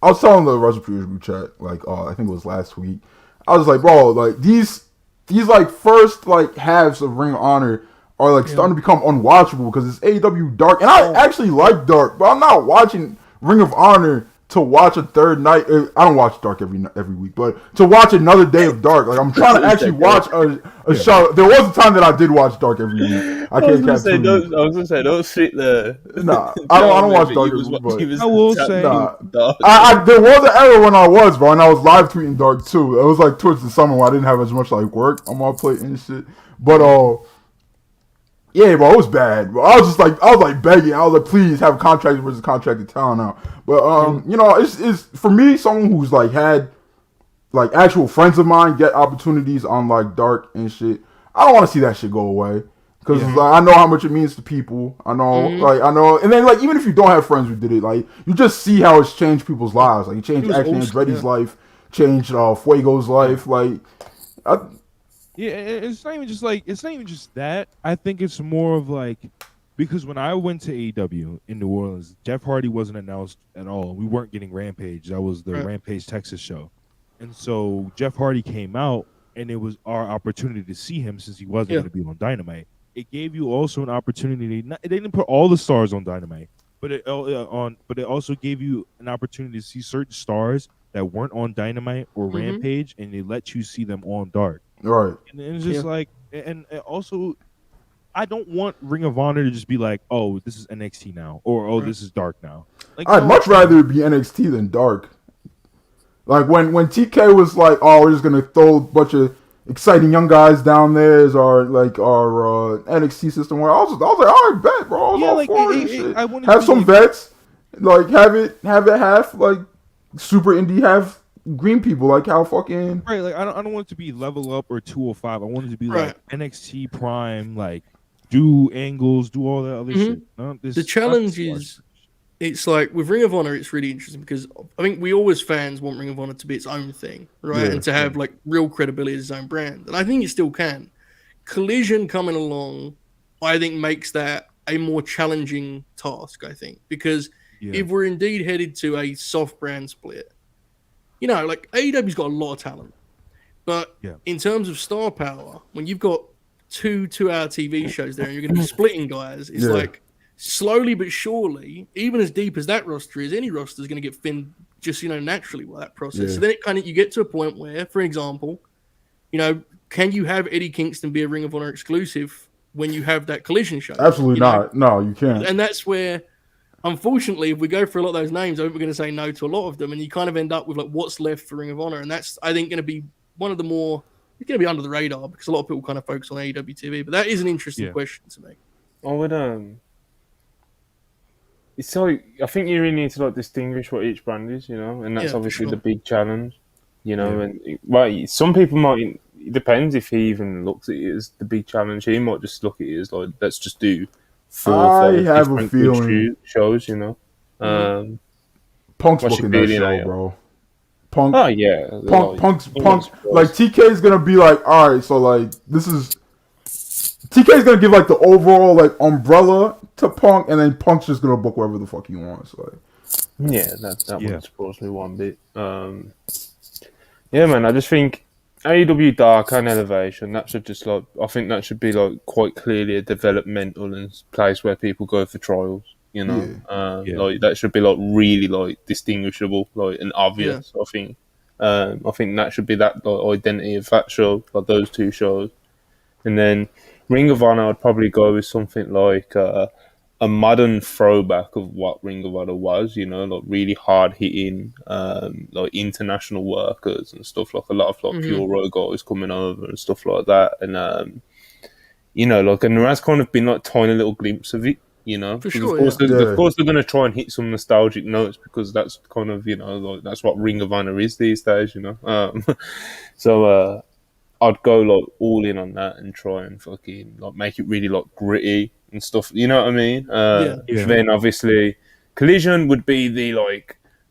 I was telling the Russell Peters group chat, I think it was last week. I was like, bro, like these first halves of Ring of Honor are starting to become unwatchable because it's AEW Dark, and I actually like Dark, but I'm not watching Ring of Honor to watch a third night. I don't watch Dark every week, but to watch another day of Dark, I'm trying to actually watch a show. There was a time that I did watch Dark every week. I was gonna say, don't sit there. Nah, I don't watch Dark every week. But I will say, there was an era when I was, bro, and I was live tweeting Dark too. It was towards the summer when I didn't have as much work on my plate and shit. But yeah, bro, it was bad. Bro. I was begging. I was like, please have contracted versus contracted talent out. But it's for me, someone who's had like actual friends of mine get opportunities on like Dark and shit. I don't want to see that shit go away because like, I know how much it means to people. I know, and then like even if you don't have friends who did it, like you just see how it's changed people's lives. Like it changed Action Andretti's life, changed Fuego's life. Like, it's not even just that. I think it's more of like. Because when I went to AEW in New Orleans, Jeff Hardy wasn't announced at all. We weren't getting Rampage. That was the Rampage Texas show. And so Jeff Hardy came out, and it was our opportunity to see him since he wasn't going to be on Dynamite. It gave you also an opportunity. They didn't put all the stars on Dynamite, but it also gave you an opportunity to see certain stars that weren't on Dynamite or Rampage, and they let you see them on Dark. Right. And it's just like, and also, I don't want Ring of Honor to just be like, oh, this is NXT now, or this is Dark now. Like, I'd much rather it be NXT than Dark. Like when TK was like, oh, we're just gonna throw a bunch of exciting young guys down there as our NXT system. Where I was like, all right, bet, bro. I was all for this shit. Have some vets, like have it half like super indie, have green people, like how fucking right. Like I don't want it to be Level Up or 205. I want it to be like NXT Prime, like do angles, do all that other shit. The challenge is, it's like with Ring of Honor, it's really interesting because I think we always fans want Ring of Honor to be its own thing, right? And to have like real credibility as its own brand. And I think it still can. Collision coming along, I think makes that a more challenging task, I think. Because if we're indeed headed to a soft brand split, you know, like AEW's got a lot of talent. But in terms of star power, when you've got two 2-hour TV shows there and you're going to be splitting guys, it's like slowly but surely, even as deep as that roster is, any roster is going to get thinned just, you know, naturally by that process. So then it kind of, you get to a point where, for example, you know, can you have Eddie Kingston be a Ring of Honor exclusive when you have that Collision show? Absolutely not. No, you can't. And that's where, unfortunately, if we go through a lot of those names, I think we're going to say no to a lot of them, and you kind of end up with like what's left for Ring of Honor, and that's, I think, going to be one of the more, it's going to be under the radar because a lot of people kind of focus on AEW TV, but that is an interesting question to me. I would it's like, I think you really need to like distinguish what each brand is, you know, and that's obviously the big challenge, you know. And some people might, it depends if he even looks at it as the big challenge. He might just look at it as like, let's just do 4 or 5 different shows, you know. Punk's booking that show, bro. Punk. Oh yeah. Punk's like TK is gonna be like, all right, so like this is TK is gonna give like the overall like umbrella to Punk, and then Punk's just gonna book wherever the fuck he wants. Like, that wouldn't surprise me one bit. Yeah, man, I just think AEW Dark and Elevation, that should just like, I think that should be like quite clearly a developmental and place where people go for trials. You know, like that should be like really like distinguishable, like and obvious. I think that should be that like, identity of that show, like those 2 shows. And then Ring of Honor, I'd probably go with something like a modern throwback of what Ring of Honor was. You know, like really hard hitting, like international workers and stuff, like a lot of like Puro guys coming over and stuff like that. And you know, like, and there has kind of been like tiny little glimpse of it. You know, for sure, of course they're going to try and hit some nostalgic notes because that's kind of, you know, like that's what Ring of Honor is these days, you know. So I'd go like all in on that and try and fucking like make it really like gritty and stuff. You know what I mean? Then obviously Collision would be the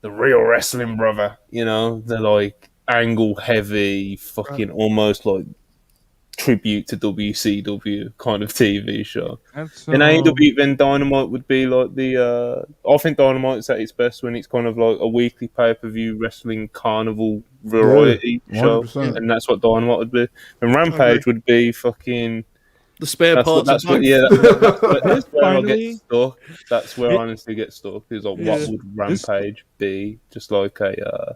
real wrestling brother. You know, the like angle heavy, fucking almost like tribute to WCW kind of TV show. And AEW, then Dynamite would be like the I think Dynamite's at its best when it's kind of like a weekly pay-per-view wrestling carnival variety show, and that's what Dynamite would be. And Rampage would be fucking the spare parts. That's where I get stuck. That's where I honestly get stuck. Is like, what would Rampage be? Just like a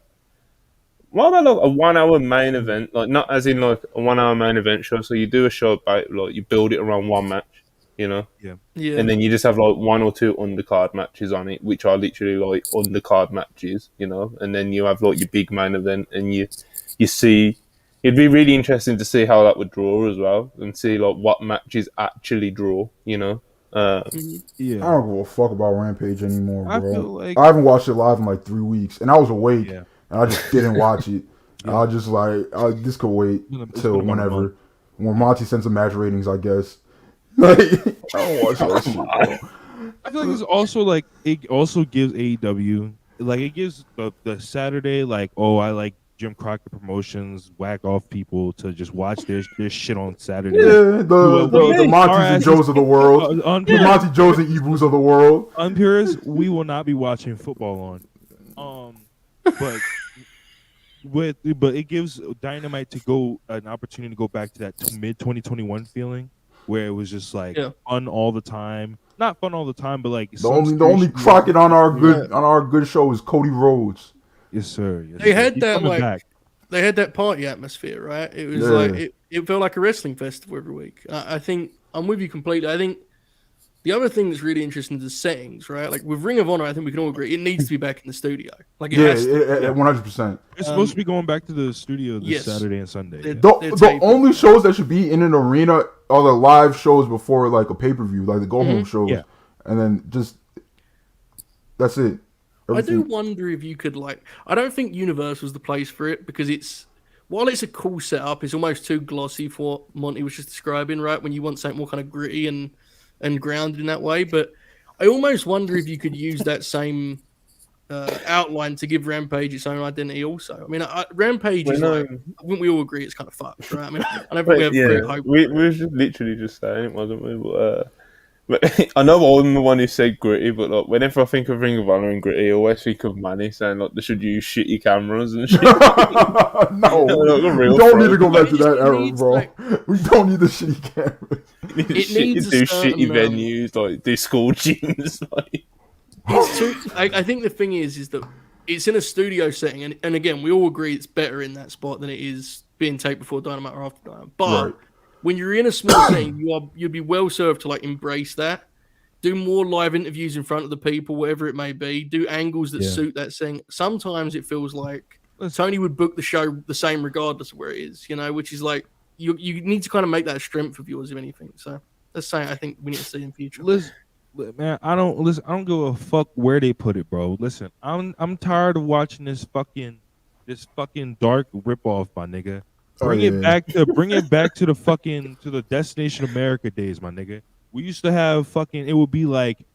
what about like a 1 hour main event? Like, not as in like a 1 hour main event show. So you do a show about, like, you build it around one match, you know? Yeah. And then you just have like 1 or 2 undercard matches on it, which are literally like undercard matches, you know? And then you have like your big main event, and you see, it'd be really interesting to see how that would draw as well, and see like what matches actually draw, you know? I don't give a fuck about Rampage anymore, bro. I haven't watched it live in like 3 weeks, and I was awake. And I just didn't watch it. I'll just this could wait till whenever. When Monty sends some match ratings, I guess. Like, I don't watch that shit, bro. I feel like it's also like it also gives AEW like it gives the Saturday like I like Jim Crockett Promotions whack off people to just watch their shit on Saturday. Yeah, the Monty's and Joes of the world, the Monty Joes and Ebus of the world. Unpurists, we will not be watching football on. But it gives Dynamite to go an opportunity to go back to that mid 2021 feeling where it was just like fun all the time. Not fun all the time, but like the only Crockett on our good show is Cody Rhodes. Yes, sir. Yes, they had that they had that party atmosphere, right? It was like it felt like a wrestling festival every week. I think I'm with you completely. I think the other thing that's really interesting is the settings, right? Like with Ring of Honor, I think we can all agree it needs to be back in the studio. Like it has to. 100%. It's supposed to be going back to the studio this Saturday and Sunday. The only shows that should be in an arena are the live shows before like a pay-per-view, like the go-home shows. Yeah. And then just that's it. Everything. I do wonder if you could I don't think Universal's the place for it because while it's a cool setup, it's almost too glossy for what Monty was just describing, right? When you want something more kind of gritty and grounded in that way. But I almost wonder if you could use that same outline to give Rampage its own identity also. I mean, Rampage is I think we all agree it's kind of fucked, right? I mean, I don't think we have great hope. We were just literally just saying it, wasn't we? But I know I'm the one who said gritty, but like, whenever I think of Ring of Honor and gritty, I always think of Manny saying like they should use shitty cameras and shit. No, we don't need to go back to that era, bro. We don't need the shitty cameras. It needs do shitty venues, like do school gyms. Like. I think the thing is that it's in a studio setting, and again, we all agree it's better in that spot than it is being taped before Dynamite or after Dynamite. But when you're in a small setting, you'd be well served to embrace that. Do more live interviews in front of the people, whatever it may be. Do angles that suit that thing. Sometimes it feels like Tony would book the show the same regardless of where it is, which is like you need to kind of make that a strength of yours, if anything. So that's something I think we need to see in the future. Man, I don't give a fuck where they put it, bro. Listen, I'm tired of watching this fucking dark ripoff, my nigga. Bring it back to the Destination America days, my nigga. We used to have it would be like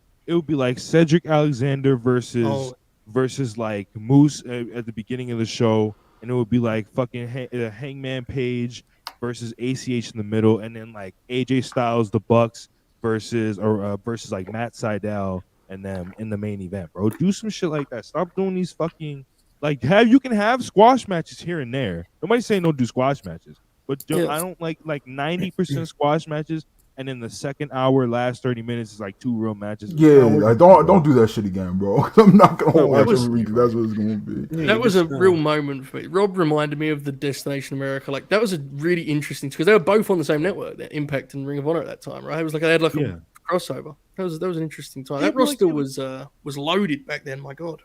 Cedric Alexander versus like Moose at the beginning of the show, and it would be like Hangman Page versus ACH in the middle, and then like AJ Styles, the Bucks versus like Matt Sydal and them in the main event, bro. Do some shit like that. Stop doing these fucking you can have squash matches here and there. Nobody's saying don't do squash matches, but I don't like 90% squash matches, and then the second hour, last 30 minutes is like two real matches. Yeah, don't do that shit again, bro. I'm not gonna watch every week. That's what it's gonna be. That was a real moment for me. Rob reminded me of the Destination America. Like that was a really interesting because they were both on the same network, Impact and Ring of Honor at that time, right? It was like they had a crossover. That was an interesting time. That roster was loaded back then. My God.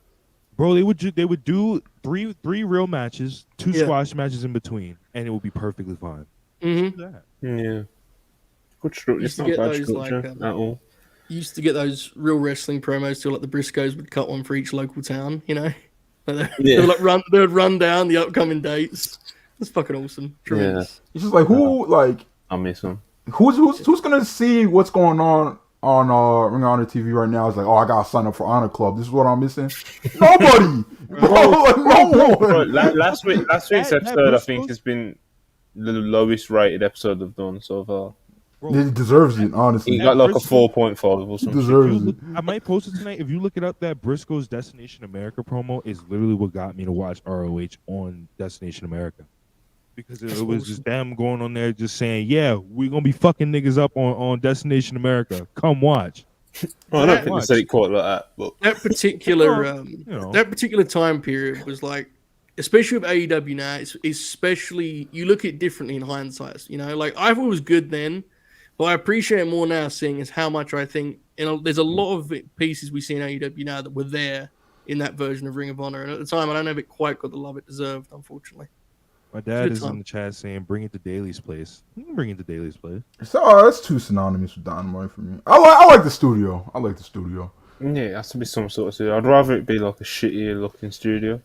Bro, they would do three real matches, two squash matches in between, and it would be perfectly fine. Mm-hmm. Yeah, good structure. It's not bad structure at all. You used to get those real wrestling promos too, like the Briscoes would cut one for each local town. They would run down the upcoming dates. It's fucking awesome. Tremendous. Yeah. It's just like I miss them. Who's gonna see what's going on Ring of Honor TV right now? It's like, I gotta sign up for Honor Club. This is what I'm missing. Nobody. No one. Last week's episode, I think, has been the lowest rated episode I've done so far. He deserves it, honestly. He got like a 4.5 or something. Deserves it. I might post it tonight. If you look it up, that Briscoe's Destination America promo is literally what got me to watch ROH on Destination America. Because it was just them going on there just saying, yeah, we're going to be fucking niggas up on Destination America. Come watch. Well, I don't think they said it quite like that. But that particular time period was like, especially with AEW now, it's especially, you look at it differently in hindsight. Like I thought it was good then, but I appreciate it more now seeing is how much I think, there's a lot of pieces we see in AEW now that were there in that version of Ring of Honor. And at the time, I don't know if it quite got the love it deserved, unfortunately. My dad is in the chat saying, bring it to Daly's place. You can bring it to Daly's place. So, that's too synonymous with Dynamite for me. I like the studio. Yeah, it has to be some sort of studio. I'd rather it be like a shittier looking studio.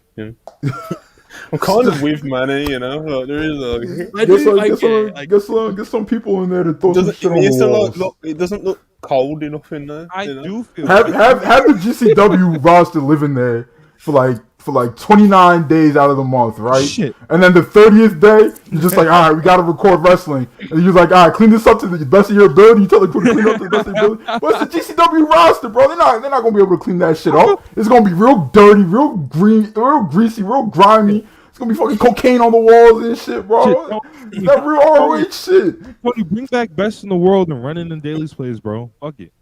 I'm kind of with Manny, you know. Like, there is get some people in there to throw some shit on it the walls. it doesn't look cold enough in there. I do feel have the GCW roster live in there for like 29 days out of the month, right? Shit. And then the 30th day, you're just like, all right, we got to record wrestling. And you're like, all right, clean this up to the best of your ability. You tell the crew to clean up to the best of your ability. But it's the GCW roster, bro. They're not going to be able to clean that shit up. It's going to be real dirty, real green, real greasy, real grimy. It's going to be fucking cocaine on the walls and shit, bro. It's that real ROH shit. Tony, bring back Best in the World and run it in Daily's plays, bro. Fuck it.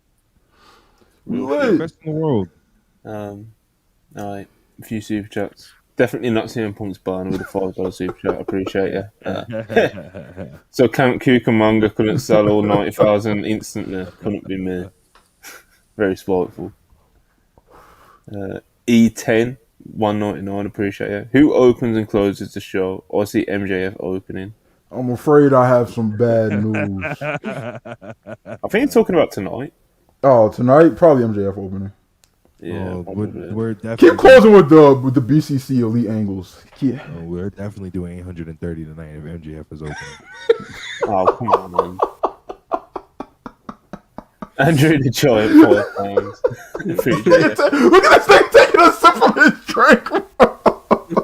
Best in the world. All right. A few super chats. Definitely not CM Punk's barn with a $5 super chat. I appreciate you. So Camp Cucamonga couldn't sell all 90,000 instantly. Couldn't be me. Very spiteful. E10 199. Appreciate you. Who opens and closes the show? I see MJF opening. I'm afraid I have some bad news. I think you're talking about tonight. Oh, tonight probably MJF opening. Yeah, we're definitely keep closing with the BCC elite angles. Yeah, we're definitely doing 830 tonight if MJF is opening. Oh, come on, man. Andrew the Giant, £5. Look at this thing taking a sip from his drink.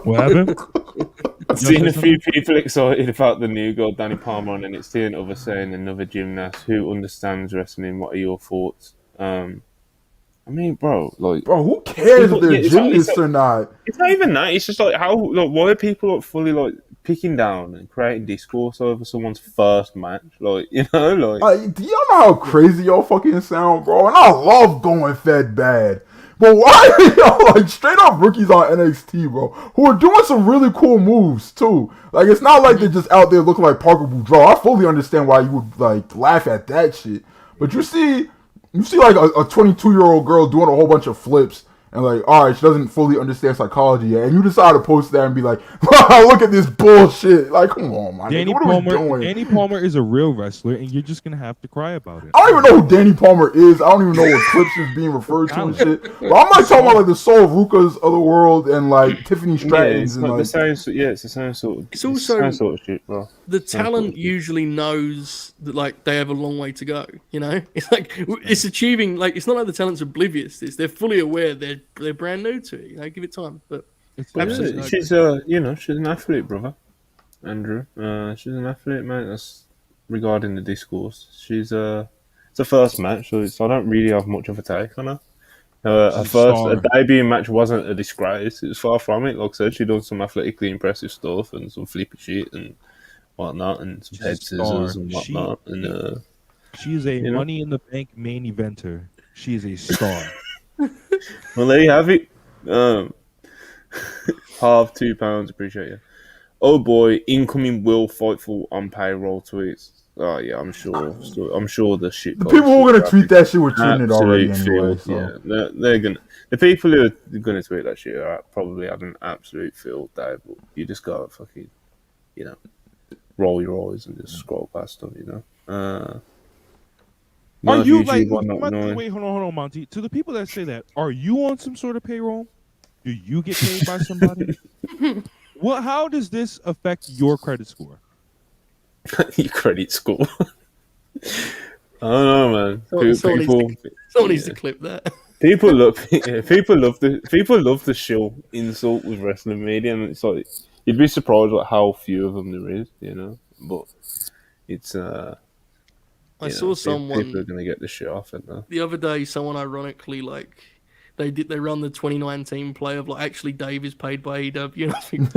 What happened? I've seen a few people excited about the new girl, Danny Palmer, and it's seeing others saying another gymnast who understands wrestling. What are your thoughts? I mean, bro, who cares if they're gymnasts or not? It's not even that. It's just why are people fully picking down and creating discourse over someone's first match? Do y'all know how crazy y'all fucking sound, bro? And I love going fed bad. But why are y'all straight up rookies on NXT, bro? Who are doing some really cool moves too. It's not like they're just out there looking like Parker Boudreaux. I fully understand why you would laugh at that shit. But you see a 22-year-old girl doing a whole bunch of flips and all right, she doesn't fully understand psychology yet, and you decide to post that and be like, wow, look at this bullshit. Come on, man. What are we doing? Danny Palmer is a real wrestler, and you're just gonna have to cry about it. I don't even know who Danny Palmer is. I don't even know what clips is being referred to and shit. But I'm talking about the Sol Ruka's of the world and Tiffany Stratton's and the same. Yeah, it's the same sort of. It's also the same sort of shit, bro. The talent usually knows that they have a long way to go. It's it's achieving. It's not like the talent's oblivious. They're fully aware they're brand new to it. Give it time. But she's she's an athlete, brother. Andrew, she's an athlete, mate. That's regarding the discourse. It's a first match, so I don't really have much of a take on her. Her debut match wasn't a disgrace. It was far from it. Like I said, she done some athletically impressive stuff and some flippy shit and whatnot, and some head scissors and whatnot. She is a Money in the Bank main eventer. She is a star. Well, there you have it. Half £2. Appreciate you. Oh boy, incoming Will Fightful on payroll tweets. Oh yeah, I'm sure the shit. The people who are gonna tweet that shit were tweeting it already anyway. So. Yeah, they're gonna. The people who are gonna tweet that shit are probably having an absolute field day. But you just gotta fucking, roll your eyes and just scroll past them. Are you wait, hold on, Monty. To the people that say that, are you on some sort of payroll? Do you get paid by somebody? How does this affect your credit score? Your credit score? I don't know, man. Someone needs to clip that. People love the shill insult with wrestling media, and it's you'd be surprised at how few of them there is, But it's I saw someone. People are gonna get the shit off it now. The other day, someone ironically they run the 2019 play of actually Dave is paid by AEW, and I think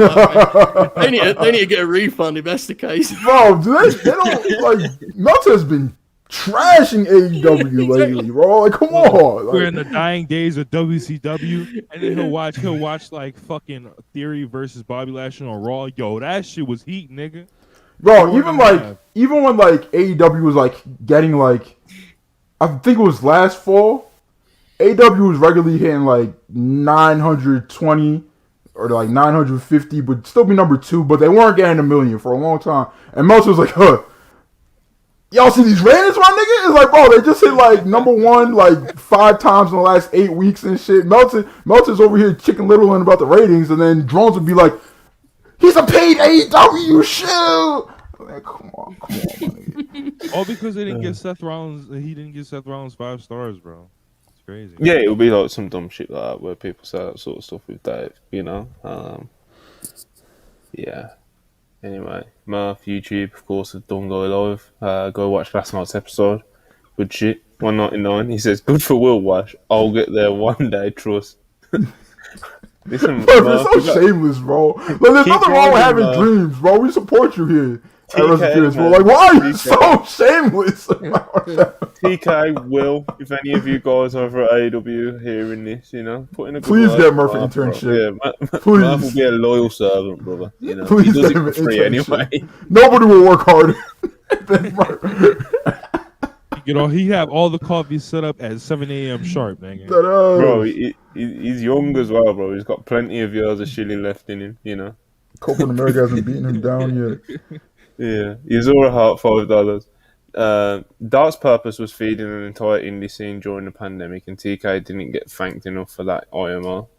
they need to get a refund if that's the case. Bro, they don't Meltzer has been trashing AEW lately, bro. Come on. We're in the dying days of WCW, and then he'll watch fucking Theory versus Bobby Lashley on Raw. Yo, that shit was heat, nigga. Bro, even when AEW was getting I think it was last fall, AEW was regularly hitting 920 or 950, but still be number 2, but they weren't getting 1 million for a long time. And Meltzer was y'all see these ratings, my nigga? It's bro, they just hit number 1 5 times in the last 8 weeks and shit. Meltzer's over here chicken littling about the ratings, and then Drones would be He's a paid AEW shoe. Like, come on, man. All because they didn't give Seth Rollins. He didn't give Seth Rollins 5 stars, bro. It's crazy. Yeah, it'll be like some dumb shit like that where people say that sort of stuff with Dave. Yeah. Anyway, Murph, YouTube, of course, have done Go Live. Go watch last night's episode. Good shit. 199. He says, good for Will Wash. I'll get there one day, trust. Listen, Murph, you're so shameless, bro. Like, there's nothing wrong with having dreams, bro. We support you here. Bro. Like, why are you so shameless? TK, Will, if any of you guys over at AEW hearing this, put in a good please word get Murph an internship. Yeah, please. Murph will be a loyal servant, brother. Please he does get it for free anyway. Nobody will work harder than Murph. He have all the coffee set up at 7 a.m. sharp, man. Bro, he's young as well, bro. He's got plenty of years of shilling left in him, Corporate America hasn't beaten him down yet. Yeah, he's all heart $5. Dart's purpose was feeding an entire indie scene during the pandemic, and TK didn't get thanked enough for that IMR.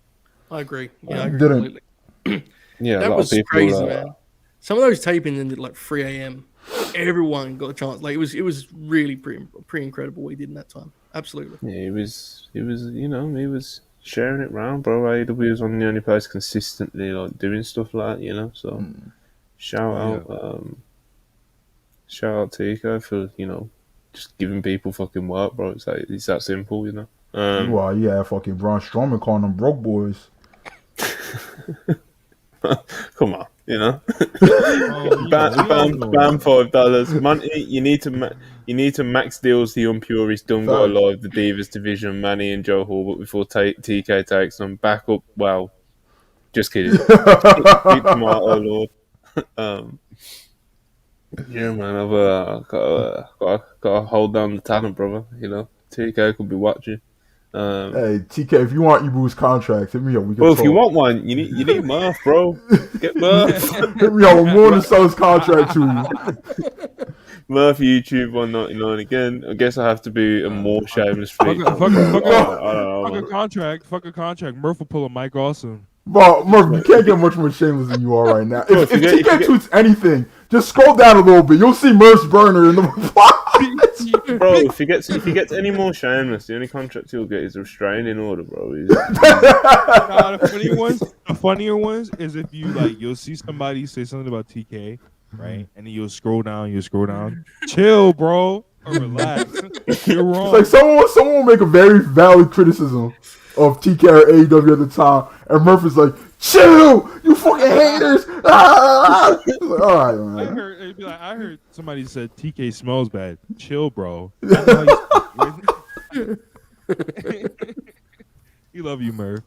I agree. Yeah, I agree didn't. completely. Yeah, that was crazy, man. Some of those tapings ended like 3 a.m. Everyone got a chance. Like it was really pretty incredible what he did in that time. Absolutely. Yeah, he was he was sharing it around, bro. AEW was on the only place consistently like doing stuff like that, So shout out TK for just giving people fucking work, bro. It's that simple, Yeah, fucking Braun Strowman calling them broke boys. Come on, Bam $5. Monty, you need to max deals the unpurist done got alive the Divas division, Manny and Joe Hall, but before TK takes them back up. Well, just kidding. Keep them out, oh lord. Yeah, man, I've got to hold down the talent, brother. TK could be watching. Hey, TK, if you want Ibu's contract, hit me up. If you want one, you need Murph, bro. Get Murph. Hit me up. I'm willing to sell his contract to you. Murph YouTube 199 again. I guess I have to be a more shameless freak. Fuck a contract. Murph will pull a Mike Awesome. Bro, Murph, you can't get much more shameless than you are right now. If TK tweets anything, just scroll down a little bit. You'll see Murph's burner in the reply. Bro, if he gets any more shameless, the only contract he'll get is a restraining order, bro. The funnier ones is if you'll see somebody say something about TK, right? And then you'll scroll down. Chill, bro. Or relax. You're wrong. It's like someone will make a very valid criticism of TK or AEW at the time, and Murphy's like, chill, you fucking haters. Ah! Like, all right, man. I heard somebody said TK smells bad. Chill, bro. We love you, Murph.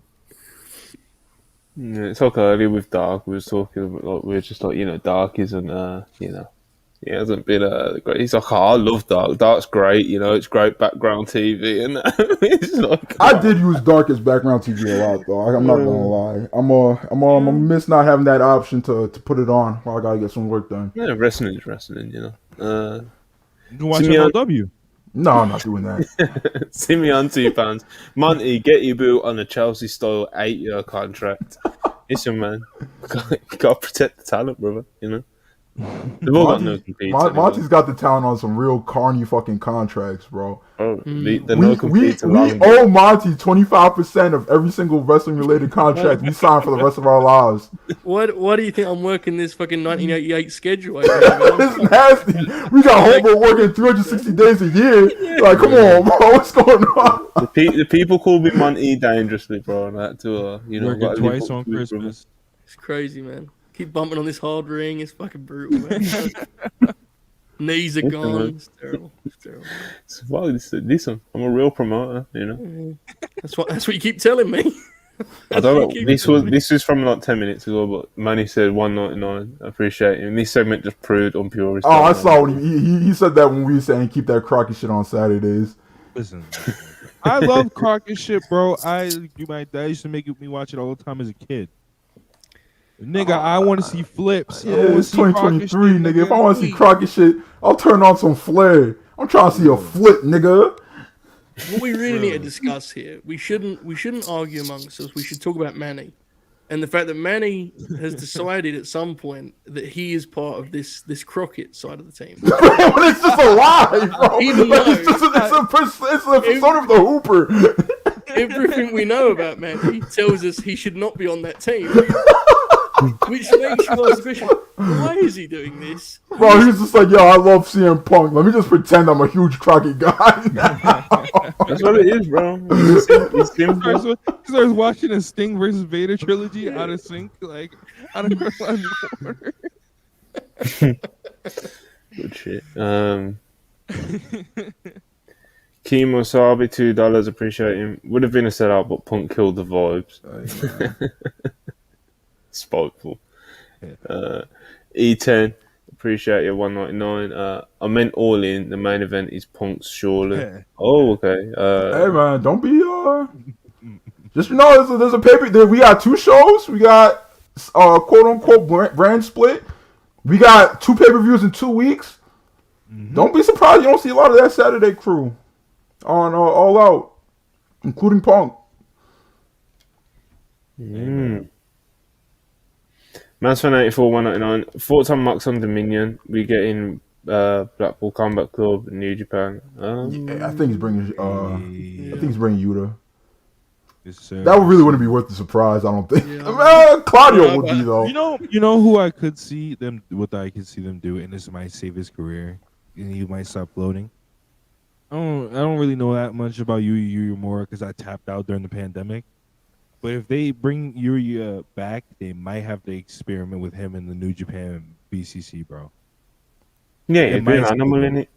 Yeah, talk earlier with Dark. We was talking about, we were just like, Dark isn't, he hasn't been great. He's like, I love Dark. Dark's great, it's great background TV, and it's like, I did use Dark as background TV a lot, though. I'm not gonna lie. I'm gonna miss not having that option to put it on while I gotta get some work done. Yeah, wrestling is wrestling, You can watch MLW. No, I'm not doing that. See me on £2. Monty, get your boot on a Chelsea-style 8-year contract. Listen, man, you gotta protect the talent, brother. They've all got no competes. Monty's got the talent on some real carny fucking contracts, bro. Oh, we owe Monty 25% of every single wrestling related contract we sign for the rest of our lives. What do you think I'm working this fucking 1988 schedule? It's nasty. We got Hobo working 360 days a year. Like, come on, bro. What's going on? The people call me Monty dangerously, bro. And that to working twice on Christmas. It's crazy, man. Keep bumping on this hard ring. It's fucking brutal, man. Knees are gone. It's terrible. Well, listen, I'm a real promoter, That's what you keep telling me. I don't know. This was from like 10 minutes ago, but Manny said 199. I appreciate it. And this segment just proved unpure. Oh, I saw when he said that when we were saying keep that Crockett shit on Saturdays. Listen, I love Crockett shit, bro. My dad used to make me watch it all the time as a kid. Nigga, I want to see flips. Yeah, it's 2023, nigga. If I want to see Crockett shit, I'll turn on some Flair. I'm trying to see a flip, nigga. What we really need to discuss here, we shouldn't argue amongst us. We should talk about Manny. And the fact that Manny has decided at some point that he is part of this Crockett side of the team. It's just a lie, bro. Like, it's a persona of the Hooper. Everything we know about Manny tells us he should not be on that team. Which makes you ask the question, why is he doing this? Bro, he's just like, yo, I love CM Punk. Let me just pretend I'm a huge Crockett guy. That's what it is, bro. It's simple. He starts watching a Sting versus Vader trilogy out of sync, like out of order. Good shit. Kimo Sabi, $2. Appreciate him. Would have been a sellout, but Punk killed the vibes. Spiteful. E10, appreciate you, $1.99. I meant All In. The main event is Punk's surely. Yeah. Oh, okay. Hey man, don't be just there's a paper. We got 2 shows. We got quote unquote brand split. We got 2 pay-per-views in 2 weeks. Mm-hmm. Don't be surprised you don't see a lot of that Saturday crew on All Out, including Punk. Man's Fan 84, $1.99. Thoughts on Max on Dominion? We get in Blackpool Combat Club, New Japan. Yeah, I think he's bringing. I think he's bringing Yuta. Yes, that really wouldn't be worth the surprise. I don't think. Claudio would be though. You know who I could see them. What I could see them do, and this might save his career, and he might stop floating. I don't really know that much about Yuya Uemura because I tapped out during the pandemic. But if they bring Yuya back, they might have to experiment with him in the New Japan BCC, bro. Yeah, it might animal in it.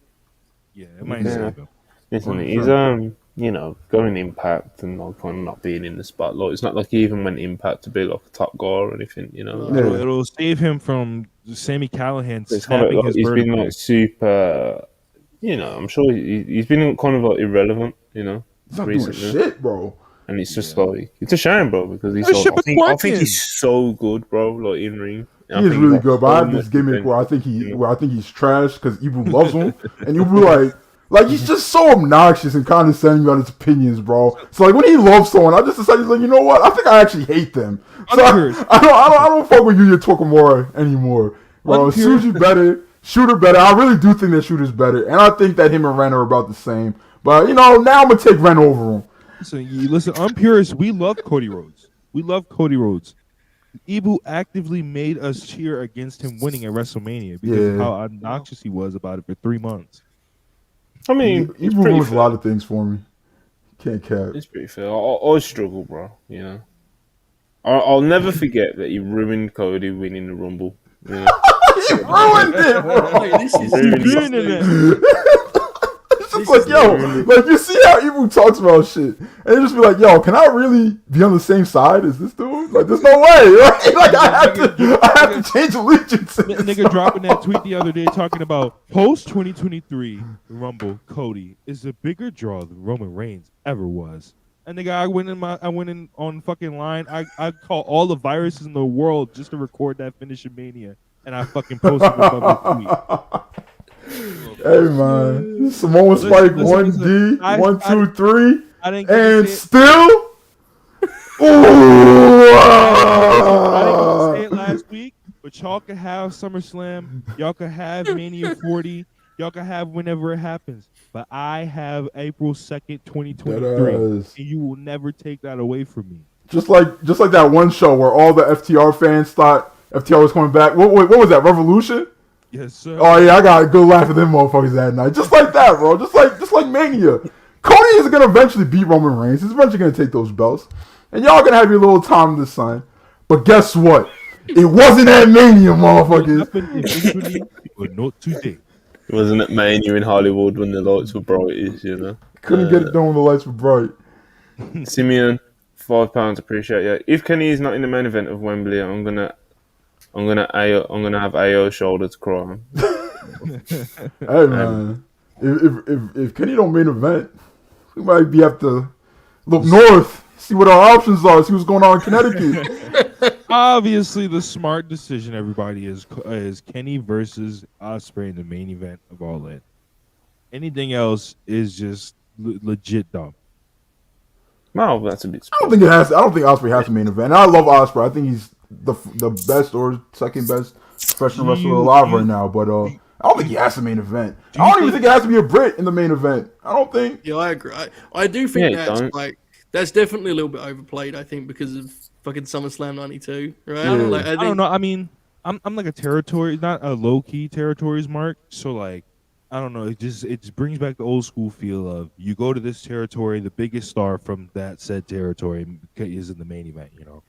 Yeah, it might save him. Listen, he's going Impact and not being in the spotlight. It's not like he even went Impact to be like a top guy or anything, It'll save him from Sami Callihan snapping his he's vertebrae. been like super. I'm sure he's been kind of like irrelevant, He's not doing shit, bro. And it's just like it's a shame, bro, because he's I think he's so good, bro. Like in ring, he is really good. But I have this gimmick where I think he's trash because Ibu loves him, and Ibu like he's just so obnoxious and condescending about his opinions, bro. So like when he loves someone, I just decided like, you know what? I think I actually hate them. So I don't fuck with Yuya Takamura anymore, bro. Suji better, Shooter better. I really do think that Shooter's better, and I think that him and Ren are about the same. But now I'm gonna take Ren over him. Listen, I'm purist. We love Cody Rhodes. Ibu actively made us cheer against him winning at WrestleMania because of how obnoxious he was about it for 3 months. I mean, Ibu ruins a lot of things for me. Can't cap. It's pretty fair. I struggle, bro. I'll never forget that he ruined Cody winning the Rumble. He ruined it, bro. This is It's like, yo, like you see how Ibu talks about shit, and you just be like, yo, can I really be on the same side as this dude? Like, there's no way, right? Like, I have to change allegiances. Nigga dropping that tweet the other day talking about post 2023 Rumble Cody is a bigger draw than Roman Reigns ever was. And nigga, I went in on fucking line. I caught all the viruses in the world just to record that finish of Mania, and I fucking posted it on the tweet. Hey man, Samoa Spike 1D, 1, 2, 3, and still. Ooh! I didn't say it last week, but y'all can have SummerSlam, y'all can have Mania 40, y'all can have whenever it happens. But I have April 2nd, 2023, and you will never take that away from me. Just like that one show where all the FTR fans thought FTR was coming back. What was that? Revolution? Yes, sir. Oh yeah, I got a good laugh at them motherfuckers that night. Just like that, bro. Just like Mania. Cody is gonna eventually beat Roman Reigns. He's eventually gonna take those belts, and y'all gonna have your little time in the sun. But guess what? It wasn't at Mania, motherfuckers. But not today. It wasn't at Mania in Hollywood when the lights were bright, Couldn't get it done when the lights were bright. Simeon, £5. Appreciate you. If Kenny is not in the main event of Wembley, I'm gonna have AO shoulder to cry on. Hey man, if Kenny don't main event, we might have to look north, see what our options are, see what's going on in Connecticut. Obviously, the smart decision, everybody, is Kenny versus Ospreay in the main event of All In. Anything else is just legit dumb. No, that's a bit. I don't think Ospreay has a main event. And I love Ospreay. I think he's the best or second best professional wrestler alive right now. But I don't think he has a main event. I don't even think it has to be a Brit in the main event. I don't think. Yeah, I agree. I do think that's definitely a little bit overplayed. I think because of fucking SummerSlam '92, right? Yeah. I don't know. I mean, I'm like a territory, not a low key territories mark. So like, I don't know. It just brings back the old school feel of you go to this territory, the biggest star from that said territory is in the main event. You know.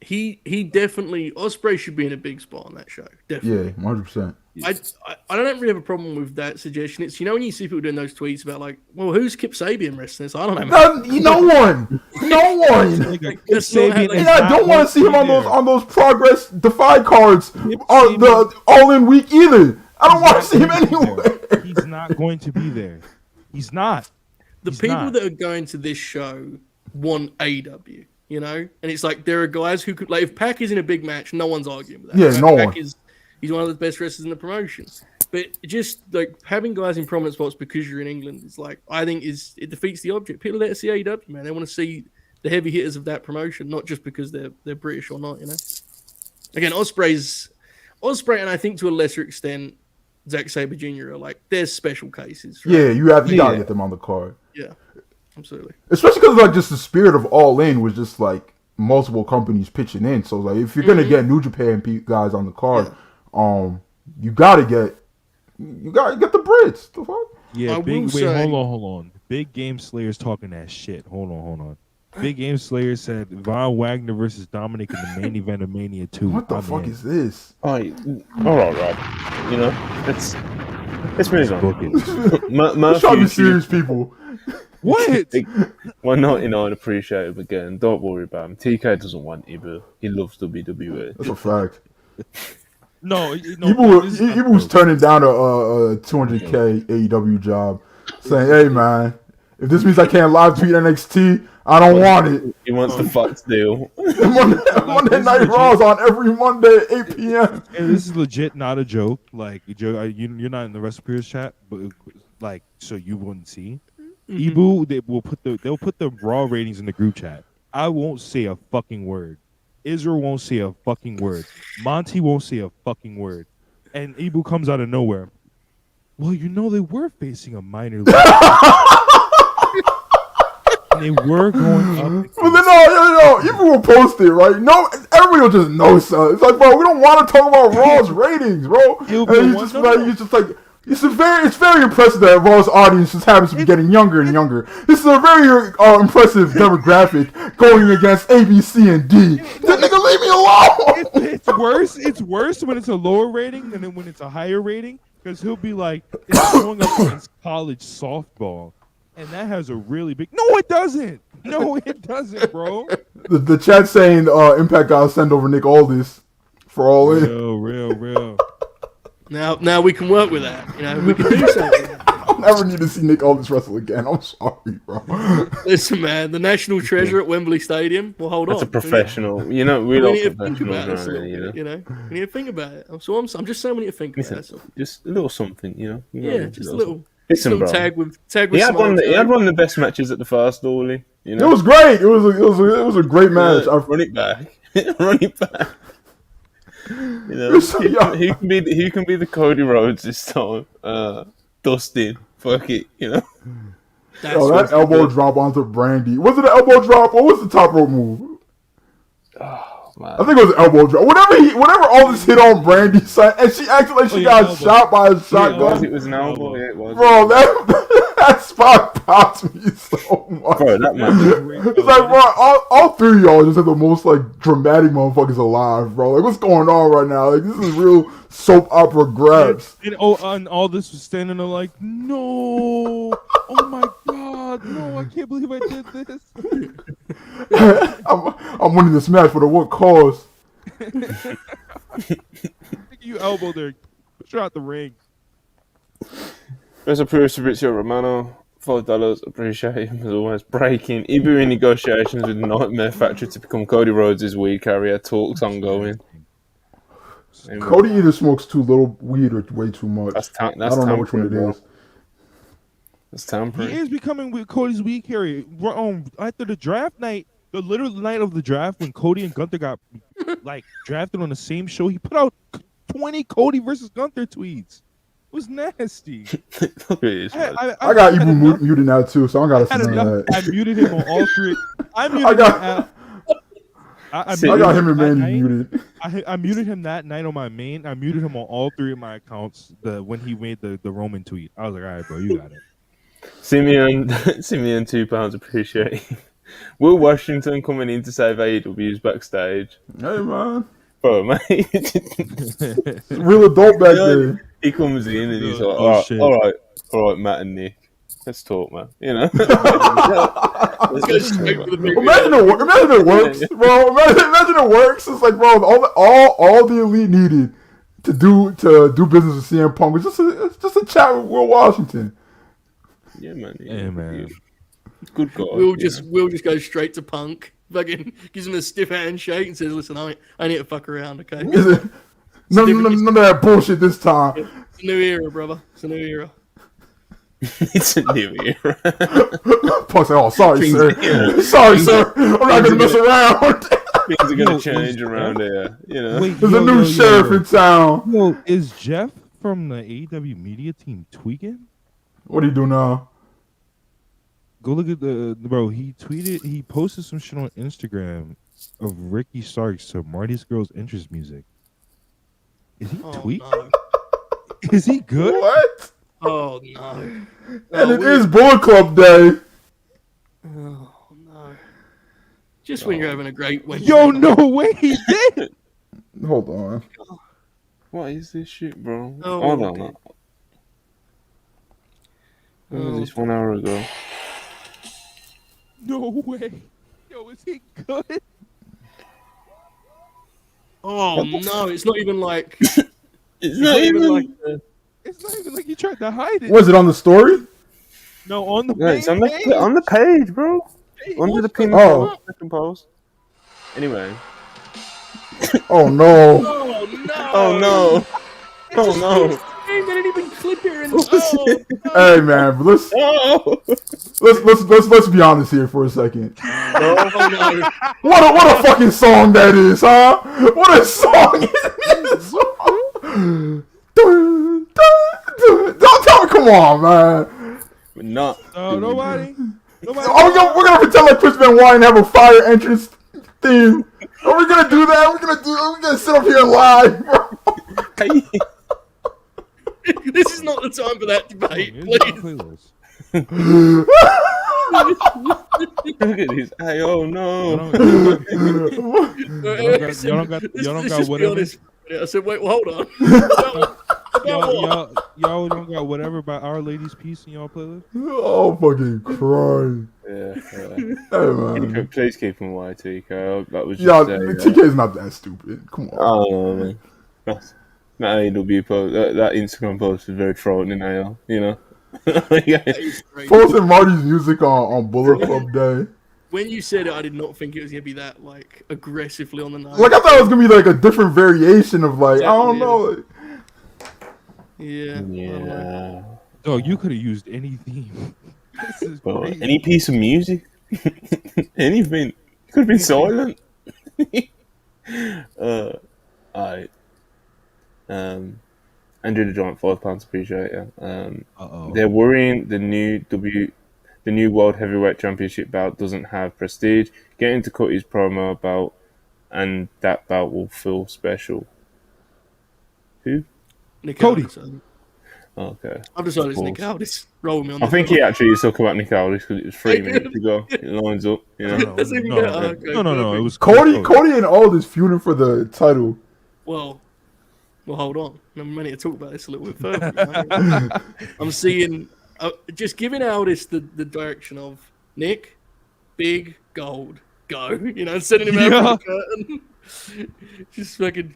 He definitely Ospreay should be in a big spot on that show. Definitely. Yeah, 100%. I don't really have a problem with that suggestion. It's when you see people doing those tweets about like, well, who's Kip Sabian wrestling? It's, I don't know. No one. I don't want to see him on those Progress Defy cards on the All In week either. I don't want to see him anywhere. He's not going to be there. He's not. The people that are going to this show want AEW. You know, and it's like there are guys who could like if Pac is in a big match, no one's arguing with that. Yeah, right? no Pac one. He's one of the best wrestlers in the promotion. But just like having guys in prominent spots because you're in England is like I think it defeats the object. People there to see AEW, man. They want to see the heavy hitters of that promotion, not just because they're British or not. You know. Again, Ospreay, and I think to a lesser extent, Zack Sabre Jr. are like they're special cases. Right? Yeah, you gotta get them on the card. Yeah. Absolutely. Especially because like just the spirit of All In was just like multiple companies pitching in. So like if you're gonna get New Japan guys on the card, you gotta get the Brits. The fuck? Yeah, hold on. Big Game Slayer's talking that shit. Hold on. Big Game Slayer said Von Wagner versus Dominic in the main event of Mania 2. What the fuck is this? All right, Rob. You know, let's move on. Let's try to be serious, people. What? Well, 99 appreciate him again. Don't worry about him. TK doesn't want Ibu. He loves WWE. That's a fact. No, Ibu's turning down a 200K AEW job, saying, "Hey man, if this means I can't live tweet NXT, I don't want it." He wants the Fox deal. Monday Night Raw is on every Monday at 8 p.m. And this is legit, not a joke. Like, Joe, you're not in the Recipes chat, but like, so you wouldn't see. Ibu, they'll put the Raw ratings in the group chat. I won't say a fucking word. Israel won't say a fucking word. Monty won't say a fucking word. And Ibu comes out of nowhere. Well, they were facing a minor league. And they were going up. But then, no, Ibu will post it, right? No, everybody will just know something. It's like, bro, we don't want to talk about Raw's ratings, bro. And he's just like, it's very impressive that Raw's audience just happens to be getting younger and younger. This is a very impressive demographic going against ABC and D. That nigga, leave me alone. It's worse. It's worse when it's a lower rating than when it's a higher rating because he'll be like, it's going up against college softball, and that has a really big. No, it doesn't. No, it doesn't, bro. The chat saying Impact gotta send over Nick Aldis for All In. Real. Now we can work with that. You know, we can do something. I'll never need to see Nick Aldis wrestle again. I'm sorry, bro. Listen, man, the national treasure at Wembley Stadium. Well, hold on. That's a professional. You know, we need to think about it. You know, we need to think about it. I'm just saying we need to think about it. Just a little something, you know. Yeah, just a little. Listen, bro. Tag with. He had one of the best matches at the first Dolly. You know? It was great. It was a great match. Run it back. Run it back. You know, he can be the Cody Rhodes this time. Dustin, fuck it, you know. That elbow drop onto Brandy. Was it an elbow drop? What was the top rope move? Oh man, I think it was an elbow drop. Whenever all this hit on Brandy's side, and she acted like she got shot by a shotgun. It was an elbow. Yeah, it was. Bro, that spot popped me so much. Bro, that man. It's like, bro, all three of y'all just have the most like dramatic motherfuckers alive, bro. Like, what's going on right now? Like, this is real soap opera grabs. And all this was standing there like, no, oh my god, no, I can't believe I did this. I'm winning this match for the what cause? You elbowed her, push her out the ring. There's a Fabrizio Romano, $5. Appreciate him as always. Breaking. Ibu in negotiations with Nightmare Factory to become Cody Rhodes' weed carrier. Talks ongoing. Cody either smokes too little weed or way too much. I don't know which one it is. It's He tampering. is becoming with Cody's weak here. After the draft night, the literal night of the draft, when Cody and Gunther got like drafted on the same show, he put out 20 Cody versus Gunther tweets. It was nasty. Look at this, man. I got Ibu muted now too, so I don't gotta see none of that. I muted him on all three. I got him and Manny muted. I muted him that night on my main. I muted him on all three of my accounts. When he made the Roman tweet, I was like, all right, bro, you got it. Mm. Simeon, £2 appreciate. Will Washington coming in to save AEW's backstage? Hey man, Bro, mate. real adult back there. He comes in and he's like, shit. all right, Matt and Nick. Let's talk, man. You know? Let's go straight for the big Imagine it works, bro. Imagine it works. It's like, bro, all the elite needed to do business with CM Punk was just a chat with Will Washington. Yeah, man. Hey, man. Good guy. Will just goes straight to Punk. Fucking gives him a stiff handshake and says, "Listen, I need to fuck around, okay? None of that bullshit this time. It's a new era, brother. It's a new era." It's a new era. Punk said, "Oh, sorry, sir. Sorry, sir. I'm not gonna mess around." Things are gonna change around here. You know. Wait, There's a new sheriff in town. Yo, is Jeff from the AEW media team tweaking? What do you do now? Go look at the bro. He posted some shit on Instagram of Ricky Starks to Marty's Girls Interest Music. Is he tweaking? No. Is he good? What? Oh no. And it is Bullet Club Day. Oh no. Just when you're having a great Wednesday. Yo, no way, he did. Hold on. What is this shit, bro? Oh, Hold on. okay. When was this 1 hour ago? No way. Yo, is he good? Oh no, it's not even like. It's not even like. It's not even like he tried to hide it. Was it on the story? No, on the Yeah, it's on page. the page, bro. Under the pin second post. Anyway. Oh no. Oh no. Oh no. Oh no. They didn't even clip here. And Hey man, but Oh. let's be honest here for a second. no. What a fucking song that is, huh? What a song it is. Don't tell me, come on, man. We're not. Nobody. We're gonna pretend like Chris Benoit and have a fire entrance theme. Are we gonna do that? We're gonna sit up here and lie, bro. This is not the time for that debate, please. Look at this. Hey, oh no. Y'all don't got whatever. I said, wait, well, hold on. Y'all don't got whatever by Our Lady's Peace in y'all playlist? Oh, fucking crying. Yeah. Hey, man. Please keep him away, TK. That was just Yeah, TK's not that stupid. Come on. Oh, man. That AEW post, that Instagram post is very frightening, you know? Yeah. Posting Marty's music on Bullet Club Day. When you said it, I did not think it was going to be that, like, aggressively on the nose. Like, I thought it was going to be, like, a different variation of, like, I don't know. Yeah. Yeah. Oh, you could have used any theme. This is crazy. Any piece of music? Anything. Could be silent. Alright. Andrew the Giant, £5, appreciate you. They're worrying the new World Heavyweight Championship bout doesn't have prestige. Getting to cut his promo bout, and that bout will feel special. Who? Nick Cody. Aldis. Okay. I've decided it's Nick Aldis. Roll with me on I that. think he actually is talking about Nick Aldis because it was 3 minutes ago. It lines up. You know? That's even better. Okay, No. It was Cody and Aldis feuding for the title. Well, hold on. I'm ready to talk about this a little bit further. I'm seeing, just giving Aldis the direction of Nick, big, gold, go. You know, sending him out for the curtain. Just fucking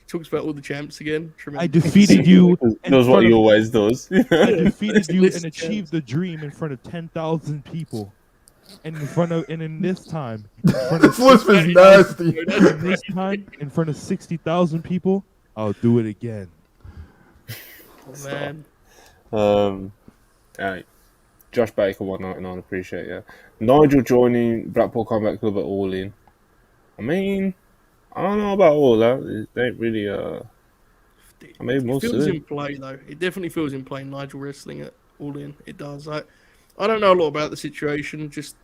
talks about all the champs again. Tremendous. I defeated you. Does what he always does. I defeated you and achieved the dream in front of 10,000 people. And in this time, in front of This list is nasty. in front of 60,000 people, I'll do it again. Man. Alright. Josh Baker 199. Appreciate you. Nigel joining Blackpool Combat Club at All In. I mean, I don't know about all that. They ain't really. I mean, we'll It feels see. in play though. It definitely feels in play. Nigel wrestling at All In. It does. I don't know a lot about the situation. Just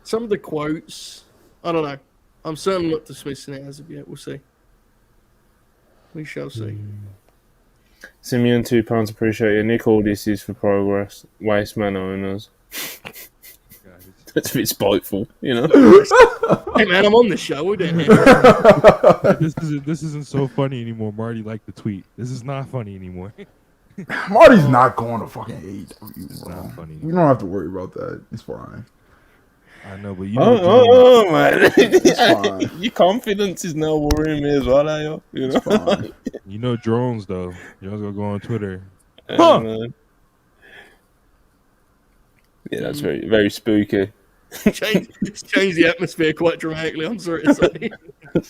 some of the quotes. I don't know. I'm certainly not dismissing it as of yet. We'll see. We shall see. Simeon £2. Appreciate you. Nick Aldis is for progress. Wasteman owners. That's a bit spiteful, you know. Hey man, I'm on the show. We're doing here. This isn't so funny anymore. Marty liked the tweet. This is not funny anymore. Marty's not going to fucking AEW. It's not funny. You don't have to worry about that. It's fine. I know, but you know, man. It's fine. Your confidence is now worrying me as well, are you? You know, It's fine. you know drones though. Drones gonna go on Twitter. Huh. Yeah, that's very, very spooky. It's changed the atmosphere quite dramatically. I'm sorry to say. Man,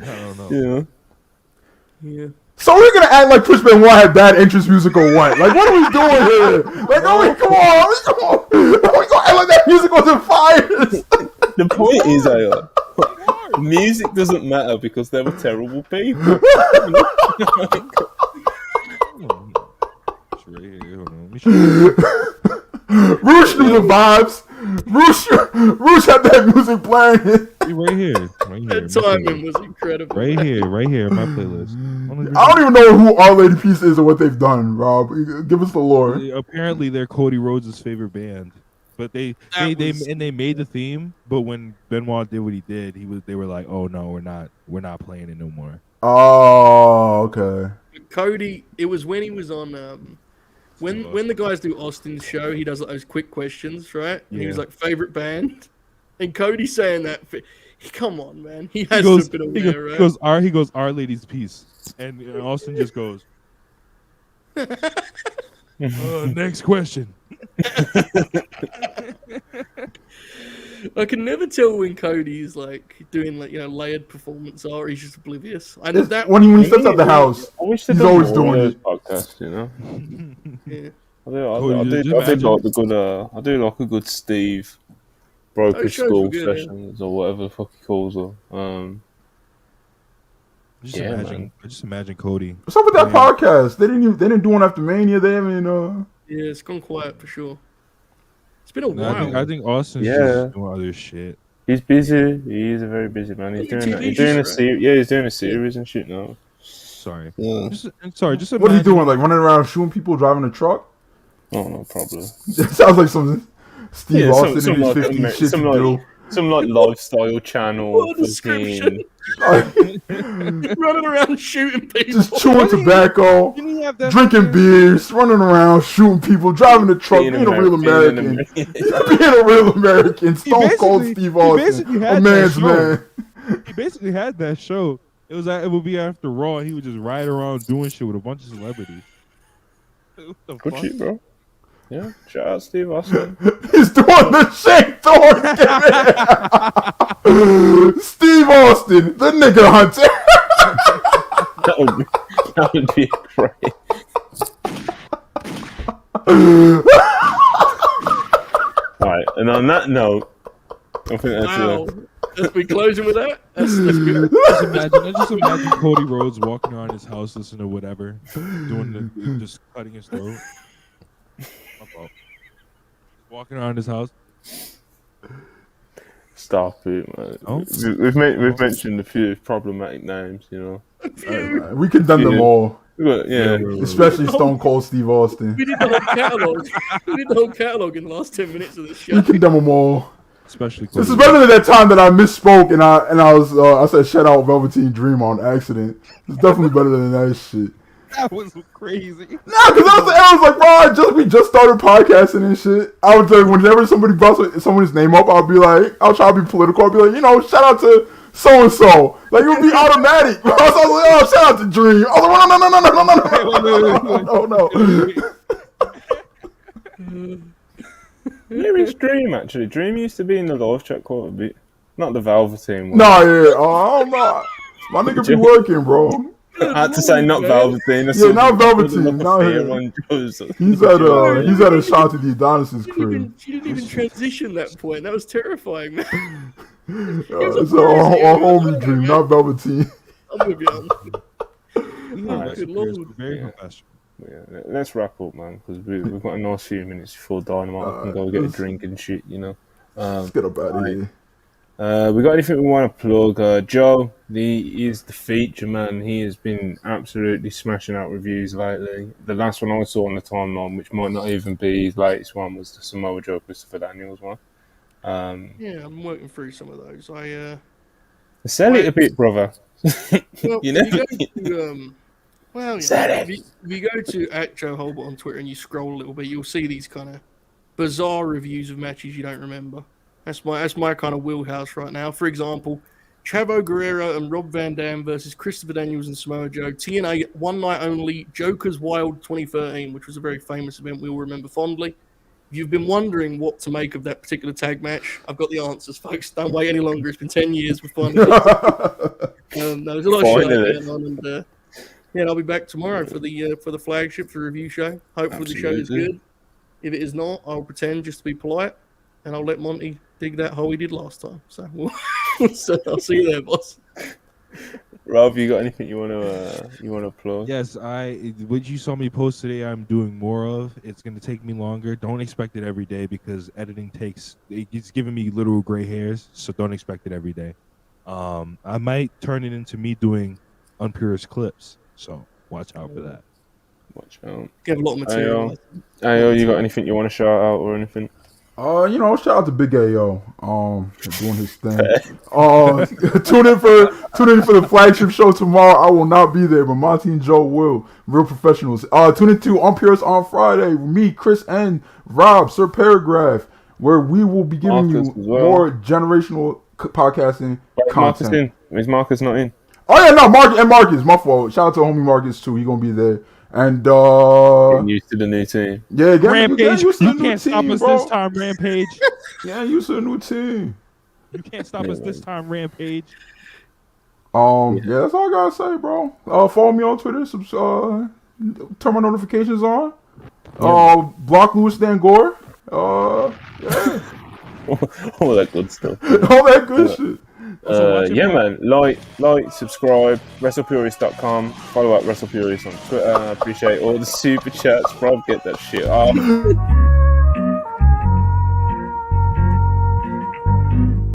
I don't know. Yeah. So we're gonna act like Chris Benoit had bad entrance music or what? Like, what are we doing here? Like, come on. We gonna act like that music wasn't fire. The point is, music doesn't matter because they were terrible people. It's right here. Hold on. Let me show you. Roosh knew the vibes. Roosh had that music playing. Right here. That timing was incredible. Right here, my playlist. I don't even know who Our Lady Peace is or what they've done, Rob. Give us the lore. Apparently, they're Cody Rhodes' favorite band, but they made the theme. But when Benoit did what he did, they were like, "Oh no, we're not playing it no more." Oh, okay. Cody, it was when he was on. When the guys do Austin's show, he does like those quick questions, right? And he was like, favorite band? And Cody saying that, come on, man. He has to have been aware, right? He goes, Our Lady's Peace. And Austin just goes, next question. I can never tell when Cody's like doing like layered performance or he's just oblivious. I know that when he steps out the house, he's always doing it. Podcast, you know. Yeah. I do like a good Steve Broker Those shows School were good, sessions or whatever the fuck he calls them. I just imagine Cody. What's up with that podcast? They didn't do one after Mania. They haven't. Yeah, it's gone quiet for sure. It's been a while. I think Austin's just doing other shit. He's busy. He is a very busy man. He's doing a series. Yeah, he's doing a series and shit now. Sorry. Yeah. Just what are you doing? Like running around shooting people, driving a truck? Oh no problem. It sounds like some Steve Austin in his 50s shit to do. Some like lifestyle channel. What a description. Running around shooting people. Just chewing tobacco, drinking beers, running around, shooting people, driving a truck, being a real American. Being a real American. Stone Cold Steve Austin. A man's man. He basically had that show. It would be after Raw. He would just ride around doing shit with a bunch of celebrities. Good shit, bro. Yeah, shout out Steve Austin. He's doing the shake door. Steve Austin, the nigga hunter. that would be great. Alright, and on that note, I think that's Let's be closing with that. That's good. Just imagine Cody Rhodes walking around his house, listening to whatever, just cutting his throat. Walking around his house. Stop it, man. Oh? We've mentioned a few problematic names, you know. Right. We condemn them all. Yeah. Especially Stone Cold Steve Austin. We did the whole catalog in the last 10 minutes of the show. We condemn them all. Especially this is better than that time that I misspoke and I said shout out Velveteen Dream on accident. It's definitely better than that shit. That was crazy. Nah, because I was like, bro, we just started podcasting and shit. I would like, whenever somebody brought someone's name up, I'll try to be political. I'll be like, shout out to so and so. Like it would be automatic. I was like, oh, shout out to Dream. I was like, no. Maybe it's Dream actually. Dream used to be in the live chat quite a bit. Not the Velveteen one. No, yeah. I'm not. My nigga be working, bro. I had to say not Velveteen. Yeah, not Velveteen. Not him. On Joseph. He's at a Shanti Adonis's crib. She didn't even transition that point. That was terrifying, man. It's a homie dream, not Velveteen. I'm with you. Good Lord. Very professional. Yeah, let's wrap up, man, because we've got a nice few minutes before Dynamite. We can go get a drink and shit, you know. Let's get up out of here. We got anything we want to plug? Joe, he is the feature man. He has been absolutely smashing out reviews lately. The last one I saw on the timeline, which might not even be his latest one, was the Samoa Joe Christopher Daniels one. Yeah, I'm working through some of those. Sell it a bit, brother. Well, You know? If you go to @Joe Holbert on Twitter and you scroll a little bit, you'll see these kind of bizarre reviews of matches you don't remember. That's my kind of wheelhouse right now. For example, Chavo Guerrero and Rob Van Dam versus Christopher Daniels and Samoa Joe. TNA One Night Only, Joker's Wild 2013, which was a very famous event we all remember fondly. If you've been wondering what to make of that particular tag match, I've got the answers, folks. Don't wait any longer. It's been 10 years. We're finally there's a lot of shit going on, and I'll be back tomorrow for the flagship, for the review show. Hopefully the show is good. If it is not, I'll pretend just to be polite, and I'll let Monty dig that hole he did last time. So, I'll see you there, boss. Rob, you got anything you want to plug? Yes, what you saw me post today, I'm doing more of. It's going to take me longer. Don't expect it every day because editing it's giving me literal gray hairs, so don't expect it every day. I might turn it into me doing unpurist clips, so watch out for that. Watch out. Get a lot of material. Ayo, you got anything you want to shout out or anything? Shout out to Big AO, doing his thing. Tune in for the flagship show tomorrow. I will not be there, but Monty and Joe will. Real professionals. Tune in to On Purist on Friday with me, Chris, and Rob, Sir Paragraph, where we will be giving you more generational podcasting content. Is Marcus not in? Oh yeah, no, Marcus, my fault. Shout out to homie Marcus too. He's gonna be there. And getting used to the new team. Yeah, Rampage. You can't stop us this time, Rampage. Yeah, used to the new team. You can't stop us this time, Rampage. Yeah, that's all I gotta say, bro. Follow me on Twitter. Turn my notifications on. Block Louis Dangor. Yeah. All that good stuff. All that good shit. Man. Like, subscribe, WrestlePurist.com. Follow up WrestlePurist on Twitter. I appreciate all the super chats, bro. Get that shit off.